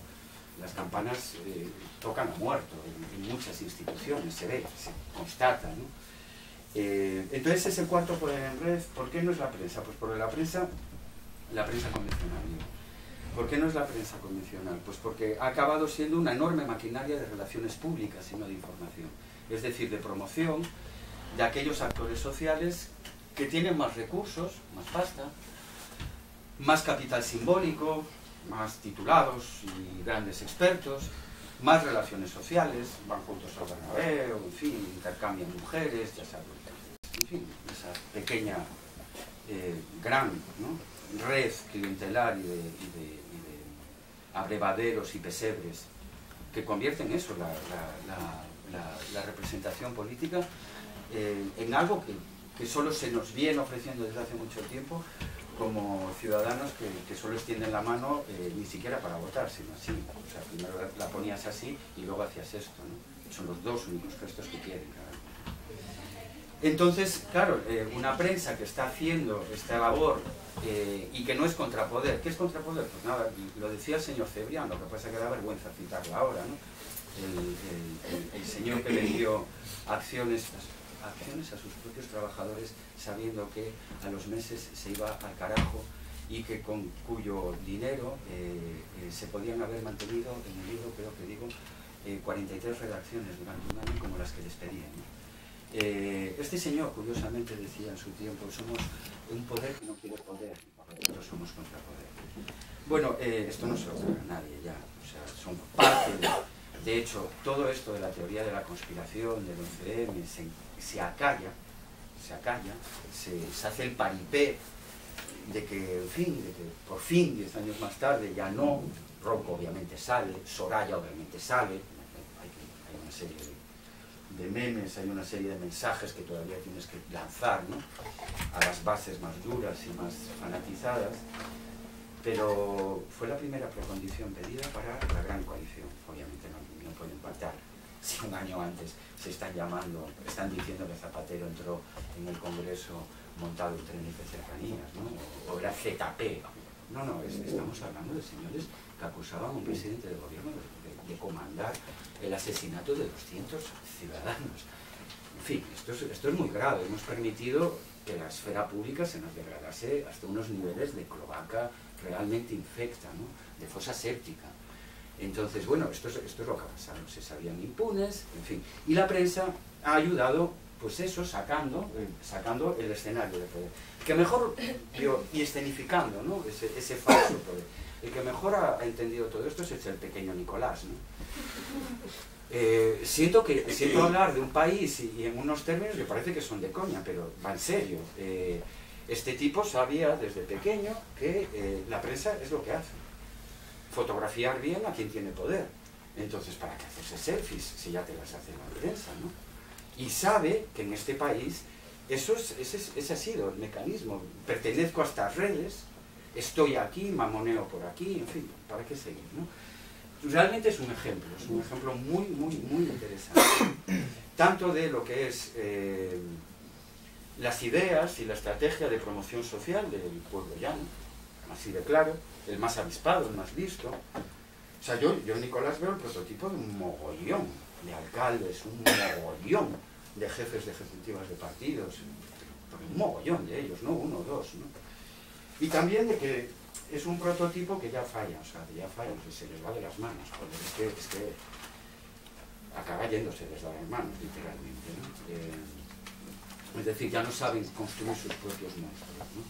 las campanas tocan a muerto en muchas instituciones, se ve, se constata, ¿no? Entonces ese cuarto poder en red, ¿por qué no es la prensa? Pues porque la prensa convencional, ¿no? ¿Por qué no es la prensa convencional? Pues porque ha acabado siendo una enorme maquinaria de relaciones públicas y no de información, es decir, de promoción de aquellos actores sociales que tienen más recursos, más pasta, más capital simbólico, más titulados y grandes expertos, más relaciones sociales, van juntos al Bernabéu, en fin, intercambian mujeres, ya sabes, en fin, esa pequeña, gran, ¿no?, red clientelar y de abrevaderos y pesebres que convierten eso, la representación política, en algo que solo se nos viene ofreciendo desde hace mucho tiempo como ciudadanos que solo extienden la mano ni siquiera para votar, sino así. O sea, primero la ponías así y luego hacías esto, ¿no? Son los dos únicos gestos que quieren. Entonces, claro, una prensa que está haciendo esta labor y que no es contrapoder. ¿Qué es contrapoder? Pues nada, lo decía el señor Cebrián, lo que pasa es que da vergüenza citarlo ahora, ¿no? El señor que vendió acciones a sus propios trabajadores sabiendo que a los meses se iba al carajo y que con cuyo dinero se podían haber mantenido en el libro, creo que digo, 43 redacciones durante un año como las que les pedían, ¿no? Este señor curiosamente decía en su tiempo: somos un poder que no quiere poder, nosotros somos contrapoder. Bueno, esto no se lo ocurre a nadie ya, o sea, son parte de hecho, todo esto de la teoría de la conspiración, del 11M, se acalla, se hace el paripé de que, en fin, de que por fin, 10 años más tarde, ya no, Rocco obviamente sale, Soraya obviamente sale, hay una serie de memes, hay una serie de mensajes que todavía tienes que lanzar, ¿no?, a las bases más duras y más fanatizadas, pero fue la primera precondición pedida para la gran coalición. Obviamente no pueden pactar si un año antes se están diciendo que Zapatero entró en el Congreso montado en trenes de cercanías, ¿no?, o era ZP. No, estamos hablando de señores que acusaban a un presidente de gobierno de comandar el asesinato de 200 ciudadanos. En fin, esto es muy grave. Hemos permitido que la esfera pública se nos degradase hasta unos niveles de cloaca realmente infecta, ¿no?, de fosa séptica. Entonces, bueno, esto es lo que ha pasado. Se sabían impunes, en fin. Y la prensa ha ayudado, pues eso, sacando el escenario de poder. Que mejor, y escenificando, ¿no?, ese falso poder. El que mejor ha entendido todo esto es el pequeño Nicolás, ¿no? Siento hablar de un país y en unos términos que parece que son de coña, pero va en serio. Este tipo sabía desde pequeño que la prensa es lo que hace. Fotografiar bien a quien tiene poder. Entonces, ¿para qué hacerse selfies si ya te las hace la prensa, ¿no? Y sabe que en este país ese ha sido el mecanismo. Pertenezco a estas redes, estoy aquí, mamoneo por aquí, en fin, ¿para qué seguir, no? Realmente es un ejemplo muy, muy, muy interesante. Tanto de lo que es las ideas y la estrategia de promoción social del pueblo llano, así de claro, el más avispado, el más listo. O sea, yo en Nicolás veo el prototipo de un mogollón de alcaldes, un mogollón de jefes de ejecutivas de partidos, un mogollón de ellos, no uno o dos, ¿no? Y también de que es un prototipo que ya falla, o sea, que ya falla, que se les va de las manos, joder, es que acaba yéndose de las manos, literalmente, ¿no? Es decir, ya no saben construir sus propios monstruos, ¿no?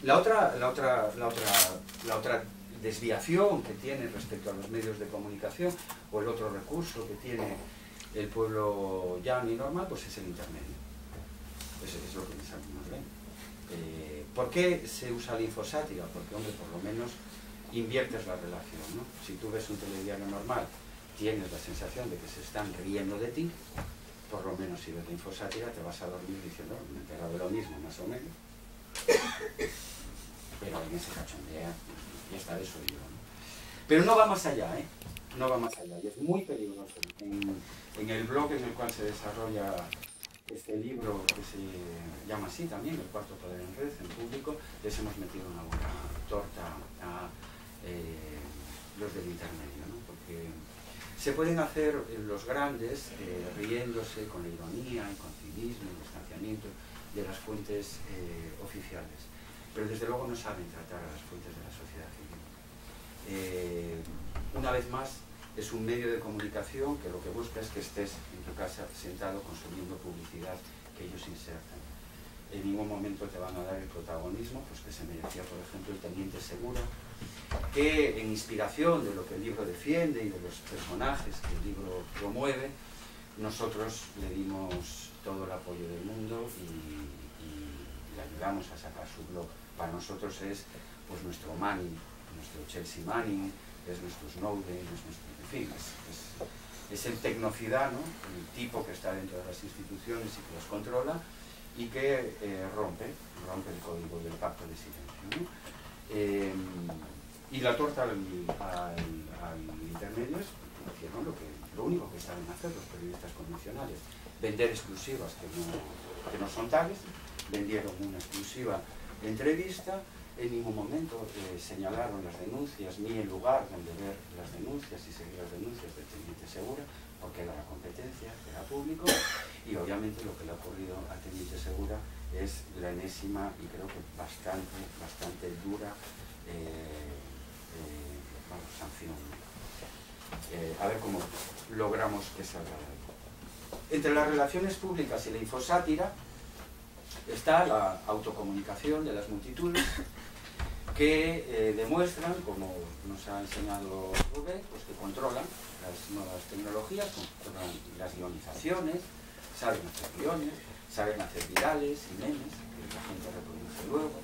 La otra desviación que tiene respecto a los medios de comunicación, o el otro recurso que tiene el pueblo llano y normal, pues es el intermedio. Es lo que nos ven. ¿Por qué se usa la infosátira? Porque, hombre, por lo menos inviertes la relación, ¿no? Si tú ves un telediario normal, tienes la sensación de que se están riendo de ti. Por lo menos si ves la infosátira te vas a dormir diciendo: me he enterado de lo mismo, más o menos. Pero alguien se cachondea y esta vez soy yo, ¿no? Pero no va más allá, ¿eh? No va más allá, y es muy peligroso. En el blog en el cual se desarrolla este libro, que se llama así también, El Cuarto Poder en Red, en público, les hemos metido una buena torta a los del intermedio, ¿no? Porque se pueden hacer los grandes riéndose con la ironía, el cinismo, el distanciamiento de las fuentes oficiales, pero desde luego no saben tratar a las fuentes de la sociedad civil. Una vez más, es un medio de comunicación que lo que busca es que estés en tu casa sentado consumiendo publicidad que ellos insertan. En ningún momento te van a dar el protagonismo pues que se merecía, por ejemplo, el Teniente Segura, que en inspiración de lo que el libro defiende y de los personajes que el libro promueve, nosotros le dimos todo el apoyo del mundo y le ayudamos a sacar su blog. Para nosotros es pues nuestro Manning, nuestro Chelsea Manning, es nuestro Snowden, es nuestro, en fin, es el tecnocidadano, el tipo que está dentro de las instituciones y que los controla, y que rompe el código del pacto de silencio, ¿no? Y la torta al intermedio es, hicieron lo único que saben hacer los periodistas convencionales, vender exclusivas que no son tales. Vendieron una exclusiva entrevista, en ningún momento señalaron las denuncias ni el lugar donde ver las denuncias y seguir las denuncias del teniente Segura, porque era la competencia, era público, y obviamente lo que le ha ocurrido al teniente Segura es la enésima y creo que bastante dura sanción. A ver cómo logramos que salga de ahí. Entre las relaciones públicas y la infosátira está la autocomunicación de las multitudes que demuestran, como nos ha enseñado Rubén, pues que controlan las nuevas tecnologías, controlan las guionizaciones, saben hacer guiones, saben hacer virales y memes, que la gente reproduce luego.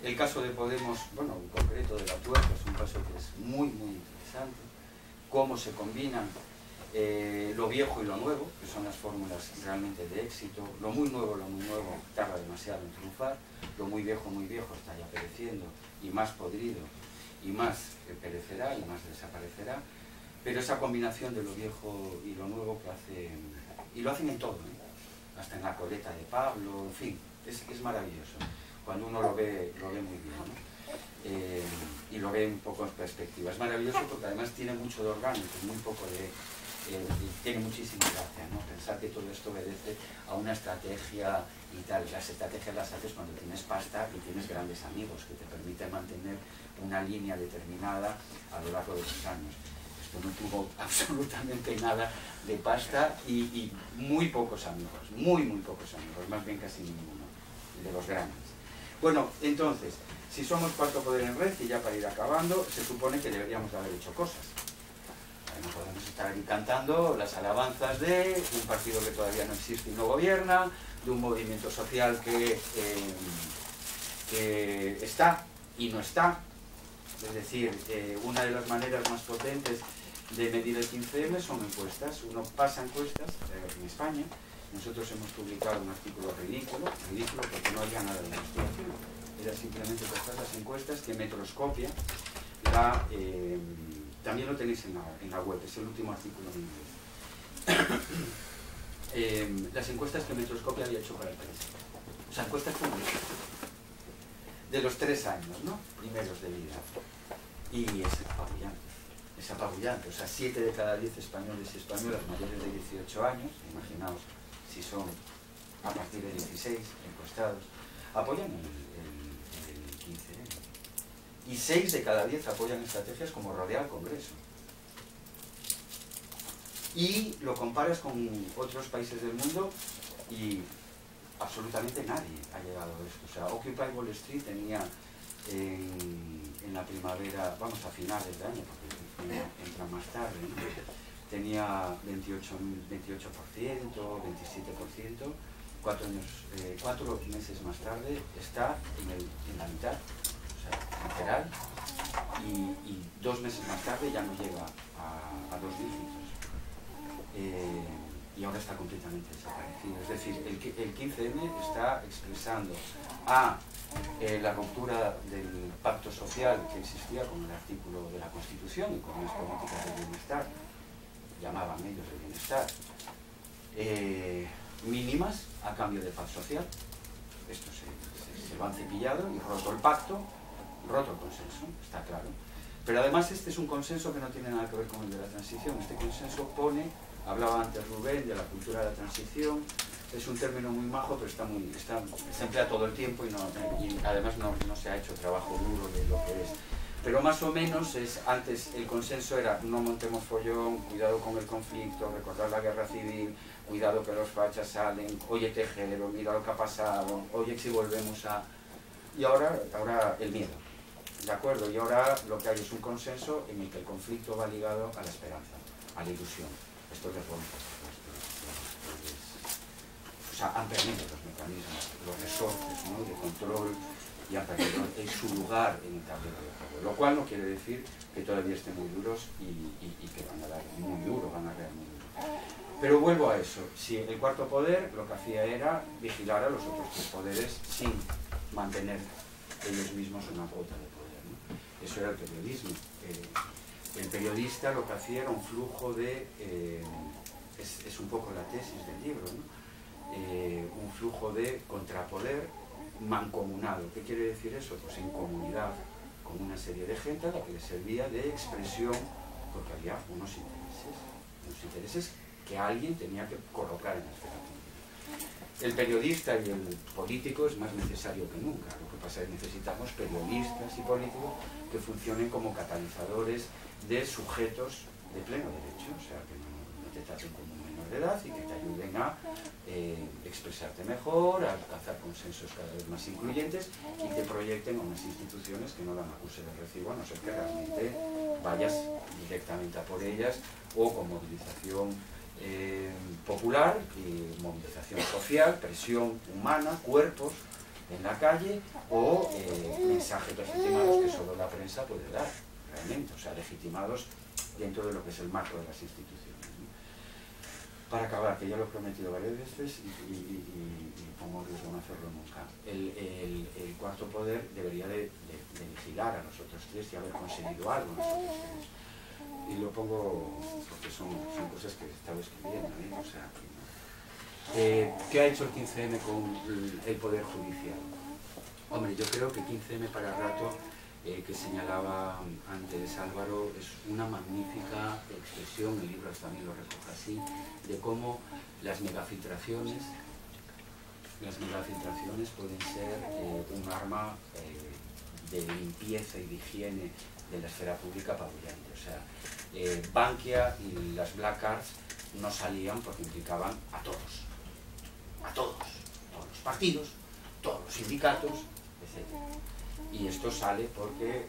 El caso de Podemos, bueno, en concreto de la tuerca, es un caso que es muy interesante, cómo se combinan lo viejo y lo nuevo, que son las fórmulas realmente de éxito. Lo muy nuevo tarda demasiado en triunfar, lo muy viejo está ya pereciendo, y más podrido, y más perecerá, y más desaparecerá. Pero esa combinación de lo viejo y lo nuevo que hacen, y lo hacen en todo, ¿eh? Hasta en la coleta de Pablo, en fin, es maravilloso. Cuando uno lo ve muy bien, ¿no? Y lo ve un poco en perspectiva. Es maravilloso porque además tiene mucho de orgánico, muy poco de... tiene muchísima gracia, ¿no? Pensar que todo esto obedece a una estrategia y tal. Las estrategias las haces cuando tienes pasta y tienes grandes amigos que te permiten mantener una línea determinada a lo largo de los años. Esto no tuvo absolutamente nada de pasta y muy pocos amigos, muy pocos amigos, más bien casi ninguno, de los grandes. Bueno, entonces, si somos cuarto poder en red, y ya para ir acabando, se supone que deberíamos de haber hecho cosas. No podemos estar aquí cantando las alabanzas de un partido que todavía no existe y no gobierna, de un movimiento social que está y no está. Es decir, una de las maneras más potentes de medir el 15M son encuestas. Uno pasa encuestas en España. Nosotros hemos publicado un artículo ridículo porque no había nada de investigación. Era simplemente coger las encuestas que Metroscopia también lo tenéis en la web, es el último artículo en inglés. Las encuestas que Metroscopia había hecho para el país. O sea, encuestas públicas. De los 3 años, ¿no? Primeros de vida. Y es apabullante. O sea, 7 de cada 10 españoles y españolas mayores de 18 años, imaginaos si son a partir de 16 encuestados, apoyan el 15M. Y 6 de cada 10 apoyan estrategias como rodear al Congreso. Y lo comparas con otros países del mundo y absolutamente nadie ha llegado a esto. O sea, Occupy Wall Street tenía en la primavera, vamos a finales de año, porque entra más tarde, ¿no? Tenía 28%, 27%, 4 meses más tarde está en la mitad, o sea, literal, y 2 meses más tarde ya no llega a 2 dígitos. Y ahora está completamente desaparecido. Es decir, el 15M está expresando la ruptura del pacto social que existía con el artículo de la Constitución y con las políticas de bienestar, llamaban ellos de bienestar, mínimas a cambio de paz social. Esto se lo han cepillado y roto el pacto, roto el consenso, está claro. Pero además este es un consenso que no tiene nada que ver con el de la transición. Este consenso hablaba antes Rubén de la cultura de la transición, es un término muy majo, pero se emplea todo el tiempo y además no se ha hecho trabajo duro de lo que es. Pero más o menos antes el consenso era no montemos follón, cuidado con el conflicto, recordar la guerra civil, cuidado que los fachas salen, oye Tejero, mira lo que ha pasado, oye si volvemos a... Y ahora el miedo, ¿de acuerdo? Y ahora lo que hay es un consenso en el que el conflicto va ligado a la esperanza, a la ilusión. Esto les rompe. O sea, han perdido los mecanismos, los resortes, ¿no?, de control, y han perdido su lugar en el tablero de juego. Lo cual no quiere decir que todavía estén muy duros y que van a dar muy duro, van a rear muy duro. Pero vuelvo a eso, si el cuarto poder lo que hacía era vigilar a los otros tres poderes sin mantener ellos mismos una cuota de poder, ¿no? Eso era el periodismo. El periodista lo que hacía era un flujo de... es un poco la tesis del libro, ¿no? Un flujo de contrapoder mancomunado. ¿Qué quiere decir eso? Pues en comunidad con una serie de gente a la que le servía de expresión, porque había unos intereses que alguien tenía que colocar en la esfera pública. El periodista y el político es más necesario que nunca. Lo que pasa es que necesitamos periodistas y políticos que funcionen como catalizadores de sujetos de pleno derecho, o sea, que no te traten como un menor de edad y que te ayuden a expresarte mejor, a alcanzar consensos cada vez más incluyentes y te proyecten a unas instituciones que no dan acuse de recibo, a no ser que realmente vayas directamente a por ellas o con movilización popular, movilización social, presión humana, cuerpos en la calle o mensajes legitimados que solo la prensa puede dar, realmente, o sea, legitimados dentro de lo que es el marco de las instituciones, ¿no? Para acabar, que ya lo he prometido varias veces y pongo riesgo de no hacerlo nunca, el cuarto poder debería de vigilar a los otros tres y haber conseguido algo en los otros tres. Y lo pongo porque son cosas que he estado escribiendo, ¿eh? O sea, ¿qué ha hecho el 15M con el Poder Judicial? Hombre, yo creo que 15M para rato, que señalaba antes Álvaro, es una magnífica expresión, el libro también lo recoge así, de cómo las megafiltraciones pueden ser un arma de limpieza y de higiene de la esfera pública apabullante. O sea, Bankia y las Black Cards no salían porque implicaban a todos los partidos, todos los sindicatos, etc. Y esto sale porque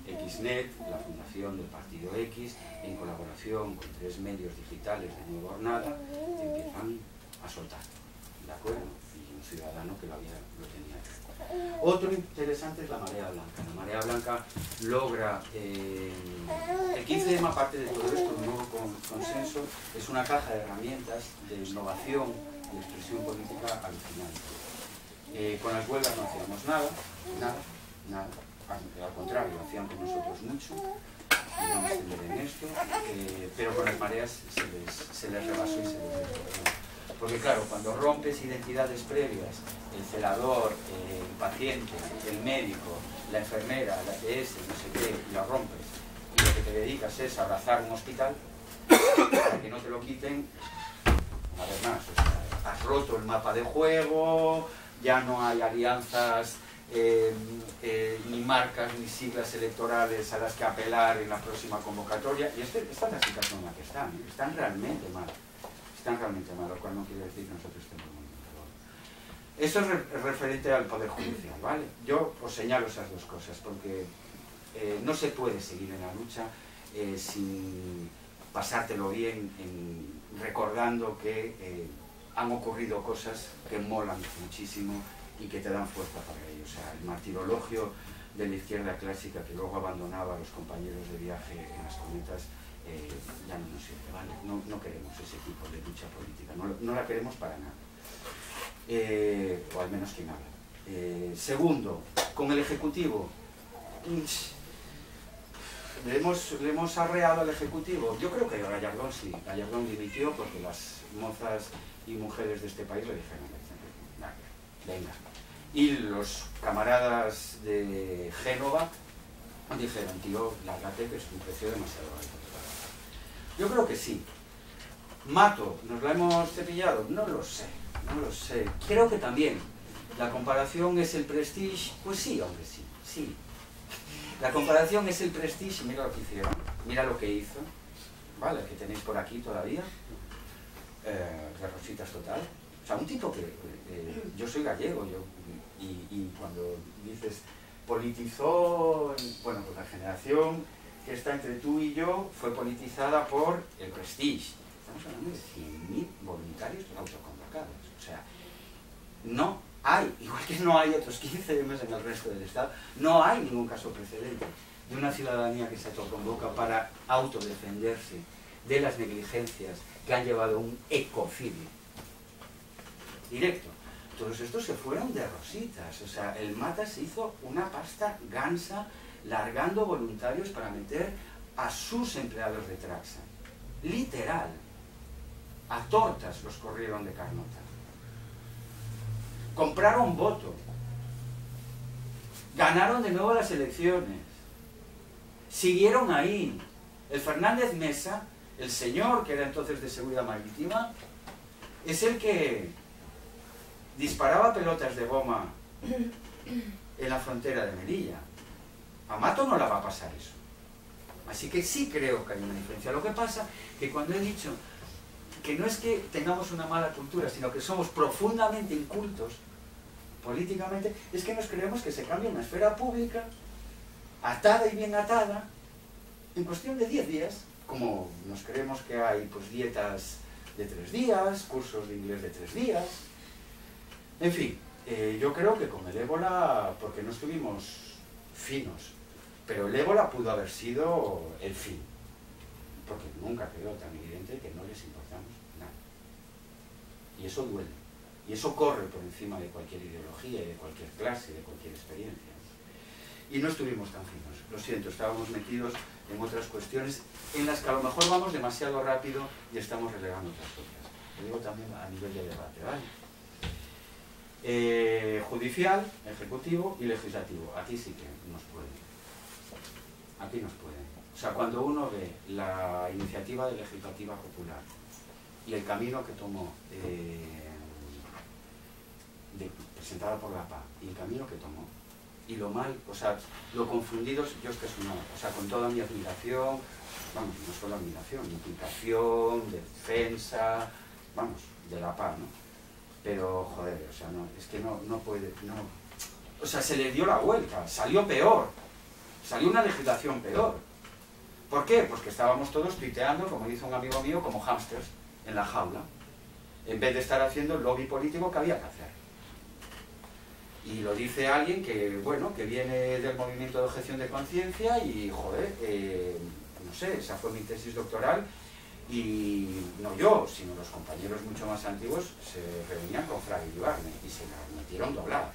Xnet, la fundación del Partido X, en colaboración con 3 medios digitales de Nueva Jornada, empiezan a soltar, ¿de acuerdo? Y un ciudadano que lo tenía. Otro interesante es la marea blanca. La marea blanca logra, el 15M, aparte de todo esto, un nuevo consenso, es una caja de herramientas de innovación y expresión política alucinante. Con las huelgas no hacíamos nada, al contrario, hacían con nosotros mucho, y no me extenderé en esto, pero con las mareas se les rebasó y se les desbordó. Porque claro, cuando rompes identidades previas, el celador, el paciente, el médico, la enfermera, la ATS, no sé qué, y la rompes, y lo que te dedicas es abrazar un hospital, para que no te lo quiten, una vez más, o sea, has roto el mapa de juego, ya no hay alianzas, ni marcas, ni siglas electorales a las que apelar en la próxima convocatoria, y esta es la situación en la que están realmente mal. Lo cual no quiere decir que nosotros estemos muy mal. Eso es referente al Poder Judicial, ¿vale? Yo os señalo esas dos cosas, porque no se puede seguir en la lucha sin pasártelo bien, recordando que han ocurrido cosas que molan muchísimo y que te dan fuerza para ello. O sea, el martirologio de la izquierda clásica que luego abandonaba a los compañeros de viaje en las cometas, ya no nos sirve, ¿vale? No queremos ese tipo de lucha política, no la queremos para nada, o al menos quien habla. Segundo, con el Ejecutivo, le hemos arreado al Ejecutivo. Yo creo que Gallardón sí, Gallardón dimitió porque las mozas y mujeres de este país le dijeron, venga. Y los camaradas de Génova dijeron, tío, lárgate, que es un precio demasiado alto. Yo creo que sí. Mato, ¿nos la hemos cepillado? No lo sé. Creo que también. La comparación es el prestige. Pues sí, hombre, sí. La comparación es el prestige. Mira lo que hicieron, mira lo que hizo, ¿vale? Que tenéis por aquí todavía. De Rositas Total. O sea, un tipo que... yo soy gallego, y cuando dices politizó, bueno, pues la generación que está entre tú y yo fue politizada por el Prestige. Estamos hablando de 100.000 voluntarios autoconvocados. O sea, no hay, igual que no hay otros 15M en el resto del Estado, no hay ningún caso precedente de una ciudadanía que se autoconvoca para autodefenderse de las negligencias que han llevado a un ecocidio directo. Todos estos se fueron de rositas, o sea, el Mata se hizo una pasta gansa largando voluntarios para meter a sus empleados de Traxa. Literal. A tortas los corrieron de Carnota. Compraron voto. Ganaron de nuevo las elecciones. Siguieron ahí. El Fernández Mesa, el señor que era entonces de Seguridad Marítima, es el que disparaba pelotas de goma en la frontera de Melilla. A Mato no la va a pasar eso. Así que sí creo que hay una diferencia. Lo que pasa que cuando he dicho que no es que tengamos una mala cultura, sino que somos profundamente incultos políticamente, es que nos creemos que se cambia una esfera pública atada y bien atada en cuestión de 10 días, como nos creemos que hay pues dietas de 3 días, cursos de inglés de 3 días, en fin, yo creo que con el ébola, porque no estuvimos finos, pero el ébola pudo haber sido el fin, porque nunca quedó tan evidente que no les importamos nada. Y eso duele, y eso corre por encima de cualquier ideología, de cualquier clase, de cualquier experiencia. Y no estuvimos tan finos, lo siento, estábamos metidos en otras cuestiones en las que a lo mejor vamos demasiado rápido y estamos relegando otras cosas. Lo digo también a nivel de debate, ¿vale? Judicial, ejecutivo y legislativo. Aquí sí que nos pueden. Aquí nos pueden. O sea, cuando uno ve la iniciativa de legislativa popular y el camino que tomó presentada por la PA y el camino que tomó y lo mal, o sea, lo confundidos, yo es que es una, o sea, con toda mi admiración, vamos, no solo admiración, implicación, defensa, vamos, de la PA, ¿no? Pero, joder, o sea, no, es que no puede, no. O sea, se le dio la vuelta, salió peor, salió una legislación peor. ¿Por qué? Pues que estábamos todos tuiteando, como dice un amigo mío, como hámsters en la jaula, en vez de estar haciendo el lobby político que había que hacer. Y lo dice alguien que, bueno, que viene del movimiento de objeción de conciencia y, joder, no sé, esa fue mi tesis doctoral. Y no yo, sino los compañeros mucho más antiguos se reunían con Fraga Iribarne y se la metieron doblada,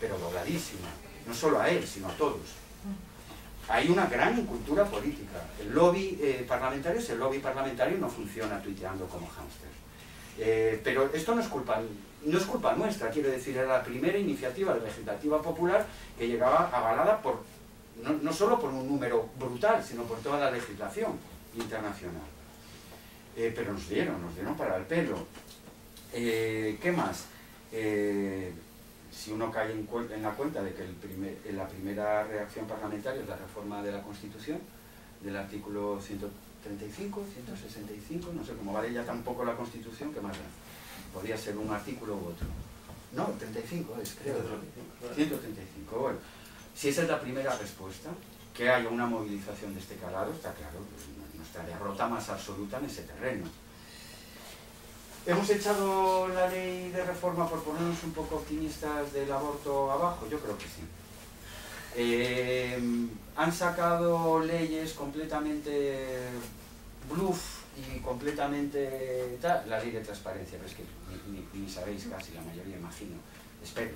pero dobladísima, no solo a él, sino a todos. Hay una gran incultura política. El lobby parlamentario es el lobby parlamentario y no funciona tuiteando como hámster. Pero esto no es culpa nuestra, quiero decir, era la primera iniciativa legislativa popular que llegaba avalada por, no solo por un número brutal, sino por toda la legislación internacional. Pero nos dieron para el pelo. ¿Qué más? Si uno cae en la cuenta de que la primera reacción parlamentaria es la reforma de la Constitución, del artículo 135, 165, no sé cómo vale ya tampoco la Constitución, ¿qué más da? Podría ser un artículo u otro. No, 35 es, creo. 135, bueno. Si esa es la primera respuesta, que haya una movilización de este calado, está claro, nuestra derrota más absoluta en ese terreno. ¿Hemos echado la ley de reforma por ponernos un poco optimistas del aborto abajo? Yo creo que sí. Han sacado leyes completamente bluff y completamente tal, la ley de transparencia, pero es que ni sabéis casi, la mayoría imagino, espero,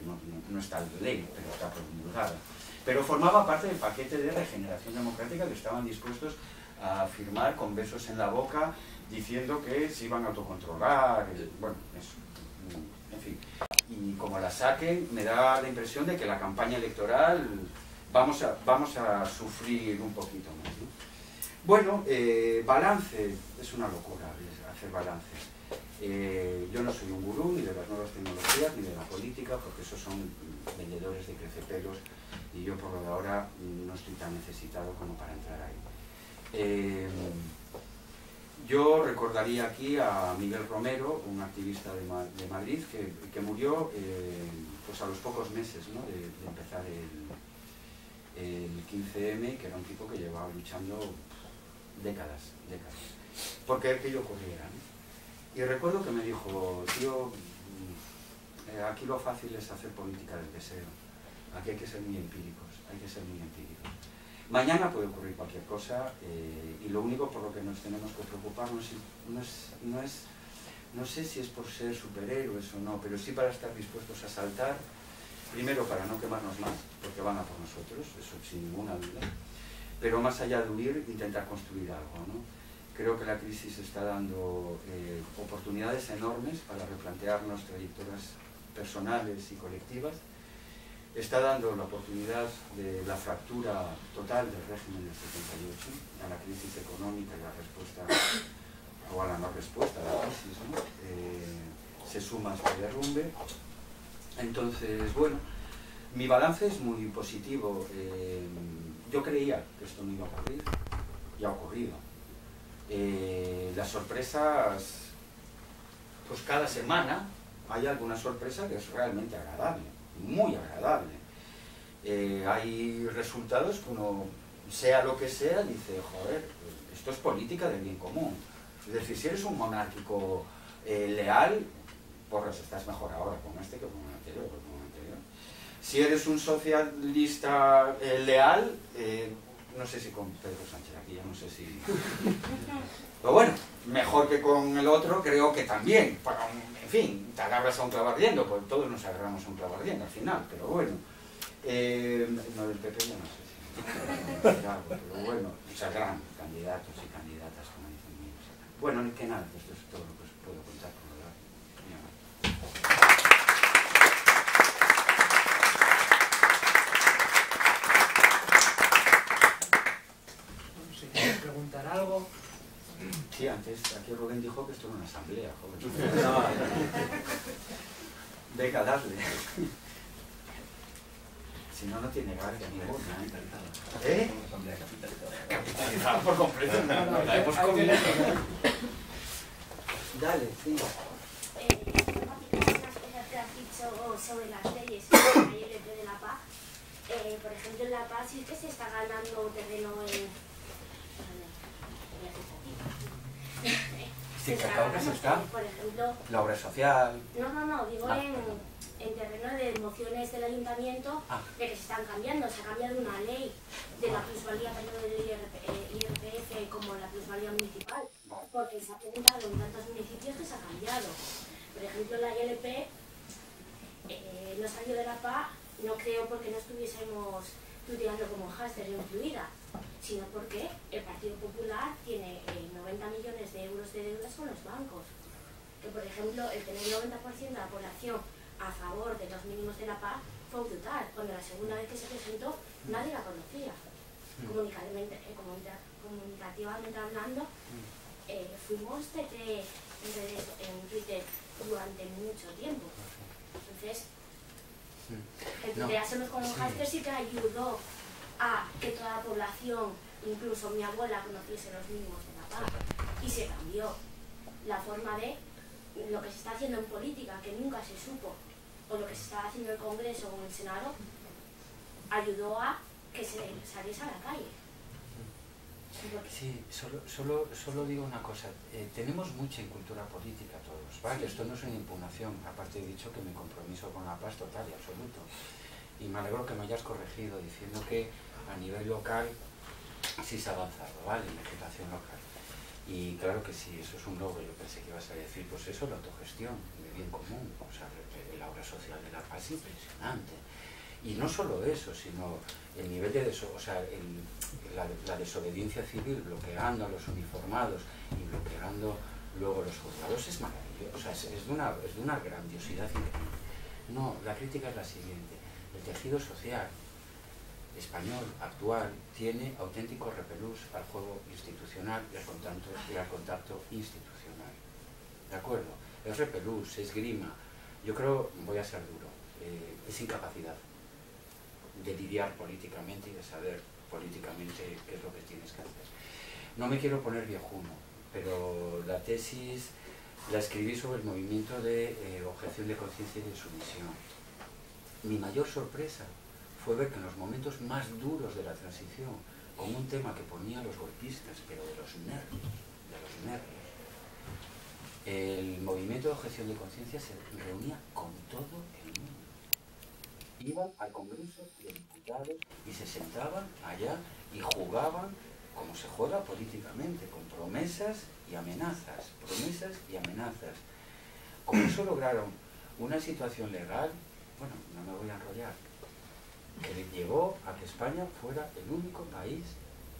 no está en ley, pero está promulgada. Pero formaba parte del paquete de regeneración democrática que estaban dispuestos a firmar con besos en la boca, diciendo que se iban a autocontrolar, bueno, eso, en fin. Y como la saquen, me da la impresión de que la campaña electoral vamos a sufrir un poquito más, ¿no? Bueno, balance, es una locura hacer balances. Yo no soy un gurú ni de las nuevas tecnologías ni de la política, porque esos son vendedores de crecepelos y yo por lo de ahora no estoy tan necesitado como para entrar ahí. Yo recordaría aquí a Miguel Romero, un activista de Madrid, que murió pues a los pocos meses, ¿no?, de empezar el 15M, que era un tipo que llevaba luchando décadas. ¿Por qué aquello ocurriera, ¿no? Y recuerdo que me dijo, tío, aquí lo fácil es hacer política del deseo, aquí hay que ser muy empíricos, Mañana puede ocurrir cualquier cosa y lo único por lo que nos tenemos que preocupar no sé si es por ser superhéroes o no, pero sí para estar dispuestos a saltar, primero para no quemarnos más, porque van a por nosotros, eso sin ninguna duda, pero más allá de huir, intentar construir algo, ¿no? Creo que la crisis está dando oportunidades enormes para replantearnos trayectorias personales y colectivas. Está dando la oportunidad de la fractura total del régimen del 78, a la crisis económica y la respuesta, o a la no respuesta a la crisis, ¿no? Se suma este derrumbe. Entonces, bueno, mi balance es muy positivo. Yo creía que esto no iba a ocurrir, y ha ocurrido. Las sorpresas, pues cada semana hay alguna sorpresa que es realmente agradable, muy agradable. Hay resultados que uno, sea lo que sea, dice, joder, esto es política del bien común. Es decir, si eres un monárquico leal, porras, estás mejor ahora con este que con el anterior. Si eres un socialista leal, no sé si con Pedro Sánchez, aquí ya no sé si... Pero bueno, mejor que con el otro, creo que también. En fin, te agarras a un clavo ardiendo, pues todos nos agarramos a un clavo ardiendo al final, pero bueno. No, del PP ya no sé si... pero bueno, saldrán candidatos y candidatas, como dicen ellos. Bueno, que nada, esto es todo lo que os puedo contar por lo largo. Si quieres preguntar algo... Sí, antes aquí Rubén dijo que esto era una asamblea, joven. Venga, dadle. Si no, no tiene gracia ninguna. ¿Eh? Capitalizada por completo. La hemos comido. Dale, sí. Unas cosas que has dicho sobre las leyes y la ILP de la paz. Por ejemplo, en la paz sí que se está ganando terreno en... Sí, que ahora se está. Por ejemplo... La obra social. No, digo en terreno de mociones del ayuntamiento de que se están cambiando. Se ha cambiado una ley de la plusvalía, tanto del IRPF como la plusvalía municipal, porque se ha preguntado en tantos municipios que se ha cambiado. Por ejemplo, la ILP no salió de la PA, no creo porque no estuviésemos tuteando como Haster incluida, sino porque el Partido Popular tiene 90 millones de euros de deudas con los bancos. Que, por ejemplo, el tener el 90% de la población a favor de los mínimos de la paz fue brutal. Cuando la segunda vez que se presentó, nadie la conocía. Comunicativamente hablando, fuimos en Twitter durante mucho tiempo. Entonces, el tuteársenos con los Haster sí que ayudó a que toda la población, incluso mi abuela, conociese los mínimos de la paz. Y se cambió la forma de lo que se está haciendo en política, que nunca se supo, o lo que se estaba haciendo en el Congreso o en el Senado, ayudó a que se saliese a la calle. Sí, solo digo una cosa, tenemos mucha incultura política todos, ¿vale? Sí. Esto no es una impugnación, aparte he dicho que mi compromiso con la paz total y absoluto. Y me alegro que me hayas corregido diciendo que a nivel local sí se ha avanzado, ¿vale? En legislación local. Y claro que sí, eso es un logro. Yo pensé que ibas a decir, pues eso, la autogestión de bien común, o sea, la obra social de la paz es impresionante. Y no solo eso, sino el nivel de la desobediencia civil bloqueando a los uniformados y bloqueando luego los juzgados es maravilloso, o sea, es de una grandiosidad increíble. No, la crítica es la siguiente: el tejido social español actual tiene auténticos repelús al juego institucional y al contacto institucional. ¿De acuerdo? Es repelús, es grima. Yo creo, voy a ser duro, es incapacidad de lidiar políticamente y de saber políticamente qué es lo que tienes que hacer. No me quiero poner viejuno, pero la tesis la escribí sobre el movimiento de objeción de conciencia y de sumisión. Mi mayor sorpresa fue ver que en los momentos más duros de la transición, como un tema que ponía a los golpistas, pero de los nervios, el movimiento de objeción de conciencia se reunía con todo el mundo. iban al Congreso de Diputados y se sentaban allá y jugaban como se juega políticamente, con promesas y amenazas, Con eso lograron una situación legal, bueno, no me voy a enrollar, que llevó a que España fuera el único país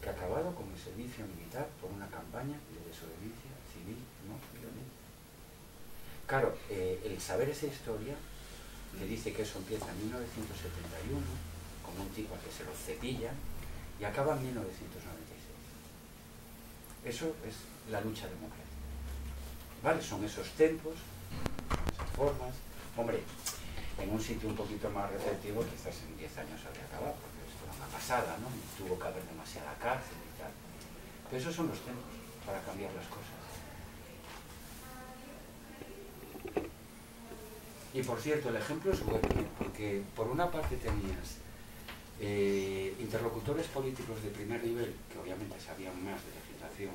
que ha acabado con el servicio militar por una campaña de desobediencia civil no violenta. Claro, el saber esa historia, que dice que eso empieza en 1971, con un tipo al que se lo cepillan, y acaba en 1996. Eso es la lucha democrática. ¿Vale? Son esos tempos, esas formas. Hombre, en un sitio un poquito más receptivo quizás en 10 años habría acabado, porque esto era una pasada, ¿no? Tuvo que haber demasiada cárcel y tal. Pero esos son los tempos para cambiar las cosas. Y por cierto, el ejemplo es bueno, porque por una parte tenías interlocutores políticos de primer nivel, que obviamente sabían más de legislación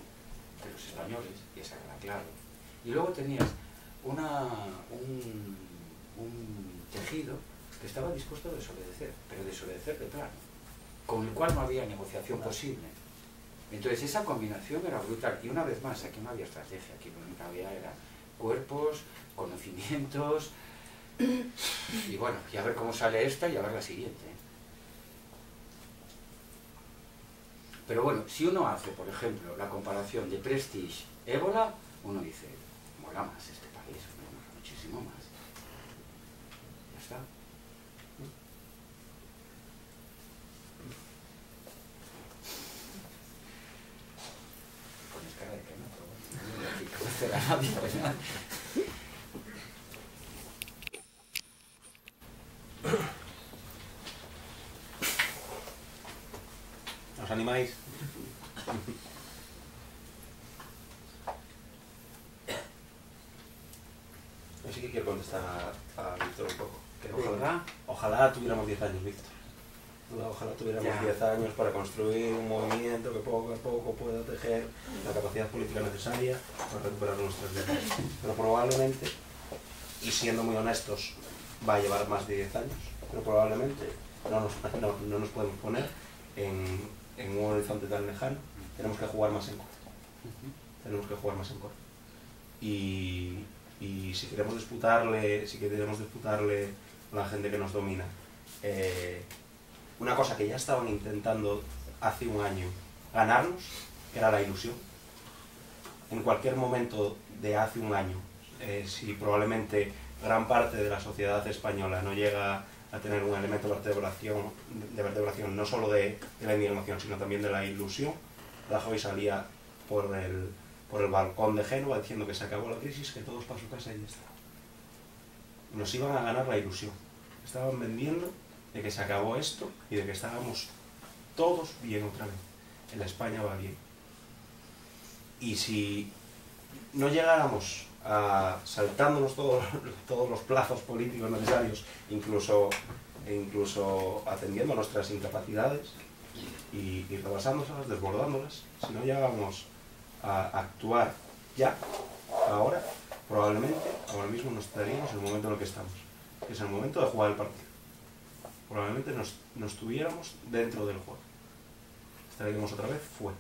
que los españoles, y esa era clave, y luego tenías un tejido que estaba dispuesto a desobedecer, pero desobedecer de plano, con el cual no había negociación posible. Entonces esa combinación era brutal, y una vez más, aquí no había estrategia, aquí lo único que había era cuerpos, conocimientos, y bueno, y a ver cómo sale esta y a ver la siguiente. Pero bueno, si uno hace, por ejemplo, la comparación de Prestige-Ébola, uno dice, mola más este país, mola muchísimo más. Ya está. Pones cara de que no, pero no conocer a nadie, ¿verdad? ¿Os animáis? Yo sí que quiero contestar a Víctor un poco. Que ojalá tuviéramos 10 años, Víctor. Ojalá tuviéramos 10 años para construir un movimiento que poco a poco pueda tejer la capacidad política necesaria para recuperar nuestras vidas. Pero probablemente, y siendo muy honestos, va a llevar más de 10 años, pero probablemente no nos podemos poner en un horizonte tan lejano. Tenemos que jugar más en corto. Y si queremos disputarle a la gente que nos domina, una cosa que ya estaban intentando hace un año ganarnos, era la ilusión. En cualquier momento de hace un año, si probablemente gran parte de la sociedad española no llega a tener un elemento de vertebración no solo de la indignación, sino también de la ilusión, Rajoy salía por el balcón de Génova diciendo que se acabó la crisis, que todos para su casa y ya está. Nos iban a ganar la ilusión. Estaban vendiendo de que se acabó esto y de que estábamos todos bien otra vez. En la España va bien. Y si no llegáramos saltándonos todos los plazos políticos necesarios, incluso atendiendo a nuestras incapacidades y rebasándolas, desbordándolas, si no llegamos a actuar ya, ahora, probablemente ahora mismo no estaríamos en el momento en el que estamos, que es el momento de jugar el partido. Probablemente no estuviéramos dentro del juego, estaríamos otra vez fuera.